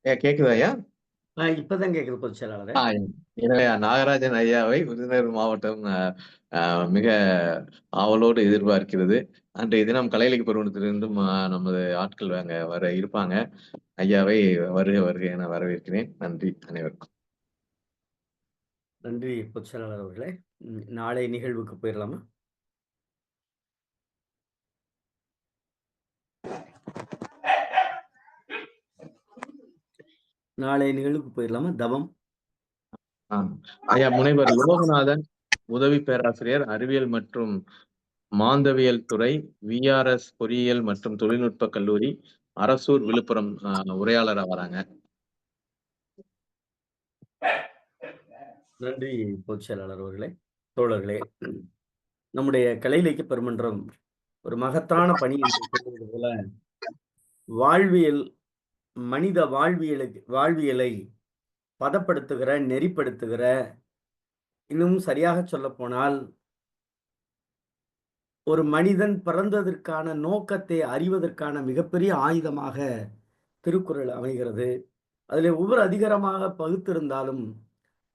கேக்குதா ஐயா? இப்பதான் கேக்குது பொதுச் செயலாளரே. எனவே நாகராஜன் ஐயாவை விருதுநகர் மாவட்டம் மிக ஆவலோடு எதிர்பார்க்கிறது. அன்றைய தினம் கலையிலக்கிய பருவத்திலிருந்தும் நமது ஆட்கள் வர இருப்பாங்க. ஐயாவை வருக வருக என வரவேற்கிறேன். நன்றி அனைவருக்கும். நன்றி பொதுச் செயலாளர் அவர்களே. நாளை நிகழ்வுக்கு போயிடலாமா? நாளை நிகழ்வுக்கு போயிடலாமா? தவம். ஐயா முனைவர் லோகநாதன், உதவி பேராசிரியர், அறிவியல் மற்றும் மாந்தவியல் துறை, VRS பொறியியல் மற்றும் தொழில்நுட்ப கல்லூரி, அரசூர், விழுப்புரம் உரையாளரா வராங்க. நன்றி பொதுச் செயலாளர் அவர்களே. தோழர்களே, நம்முடைய கலை இலக்கிய பெருமன்றம் ஒரு மகத்தான பணி போல வாழ்வியல், மனித வாழ்வியலை பதப்படுத்துகிற, நெறிப்படுத்துகிற, இன்னும் சரியாக சொல்ல போனால் ஒரு மனிதன் பிறந்ததற்கான நோக்கத்தை அறிவதற்கான மிகப்பெரிய ஆயுதமாக திருக்குறள் அமைகிறது. அதில் ஒவ்வொரு அதிகாரமாக பகுத்திருந்தாலும்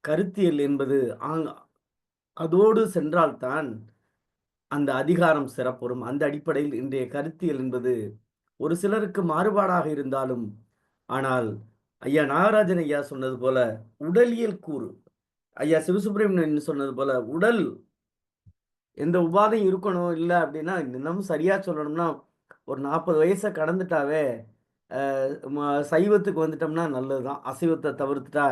கருத்தியல் என்பது அதோடு சென்றால்தான் அந்த அதிகாரம் சிறப்புறும். அந்த அடிப்படையில் இன்றைய கருத்தியல் என்பது ஒரு சிலருக்கு மாறுபாடாக இருந்தாலும், ஆனால் ஐயா நாகராஜன் ஐயா சொன்னது போல உடலியல் கூறு, ஐயா சிவசுப்பிரமணியன் சொன்னது போல உடல் எந்த உபாதையும் இருக்கணும் இல்லை அப்படின்னா, இன்னும் சரியா சொல்லணும்னா ஒரு 40 வயசை கடந்துட்டாவே சைவத்துக்கு வந்துட்டோம்னா நல்லதுதான். அசைவத்தை தவிர்த்துட்டா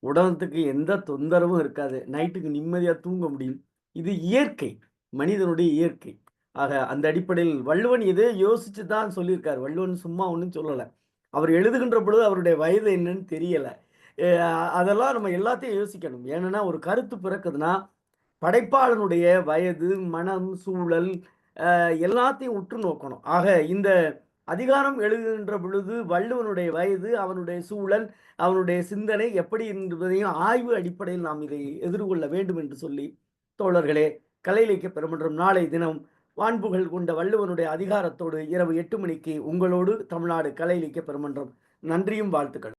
உடம்புக்கு எந்த தொந்தரவும் இருக்காது, நைட்டுக்கு நிம்மதியாக தூங்க முடியும். இது இயற்கை, மனிதனுடைய இயற்கை. ஆக அந்த அடிப்படையில் வள்ளுவன் எதே யோசிச்சு தான் சொல்லியிருக்காரு. வள்ளுவன் சும்மா ஒன்றும் சொல்லலை. அவர் எழுதுகின்ற பொழுது அவருடைய வயது என்னன்னு தெரியலை. அதெல்லாம் நம்ம எல்லாத்தையும் யோசிக்கணும். ஏன்னா ஒரு கருத்து பிறக்குதுன்னா படைப்பாளனுடைய வயது, மனம், சூழல் எல்லாத்தையும் உற்று நோக்கணும். ஆக இந்த அதிகாரம் எழுதுகின்ற பொழுது வள்ளுவனுடைய வயது, அவனுடைய சூழல், அவனுடைய சிந்தனை எப்படி என்பதையும் ஆய்வு அடிப்படையில் நாம் இதை எதிர்கொள்ள வேண்டும் என்று சொல்லி, தோழர்களே, கலை இலக்கிய பெருமன்றம் நாளை தினம் வான்புகழ் கொண்ட வள்ளுவனுடைய அதிகாரத்தோடு இரவு 8 மணிக்கு உங்களோடு தமிழ்நாடு கலை இலக்கிய பெருமன்றம் நன்றியும் வாழ்த்துக்கள்.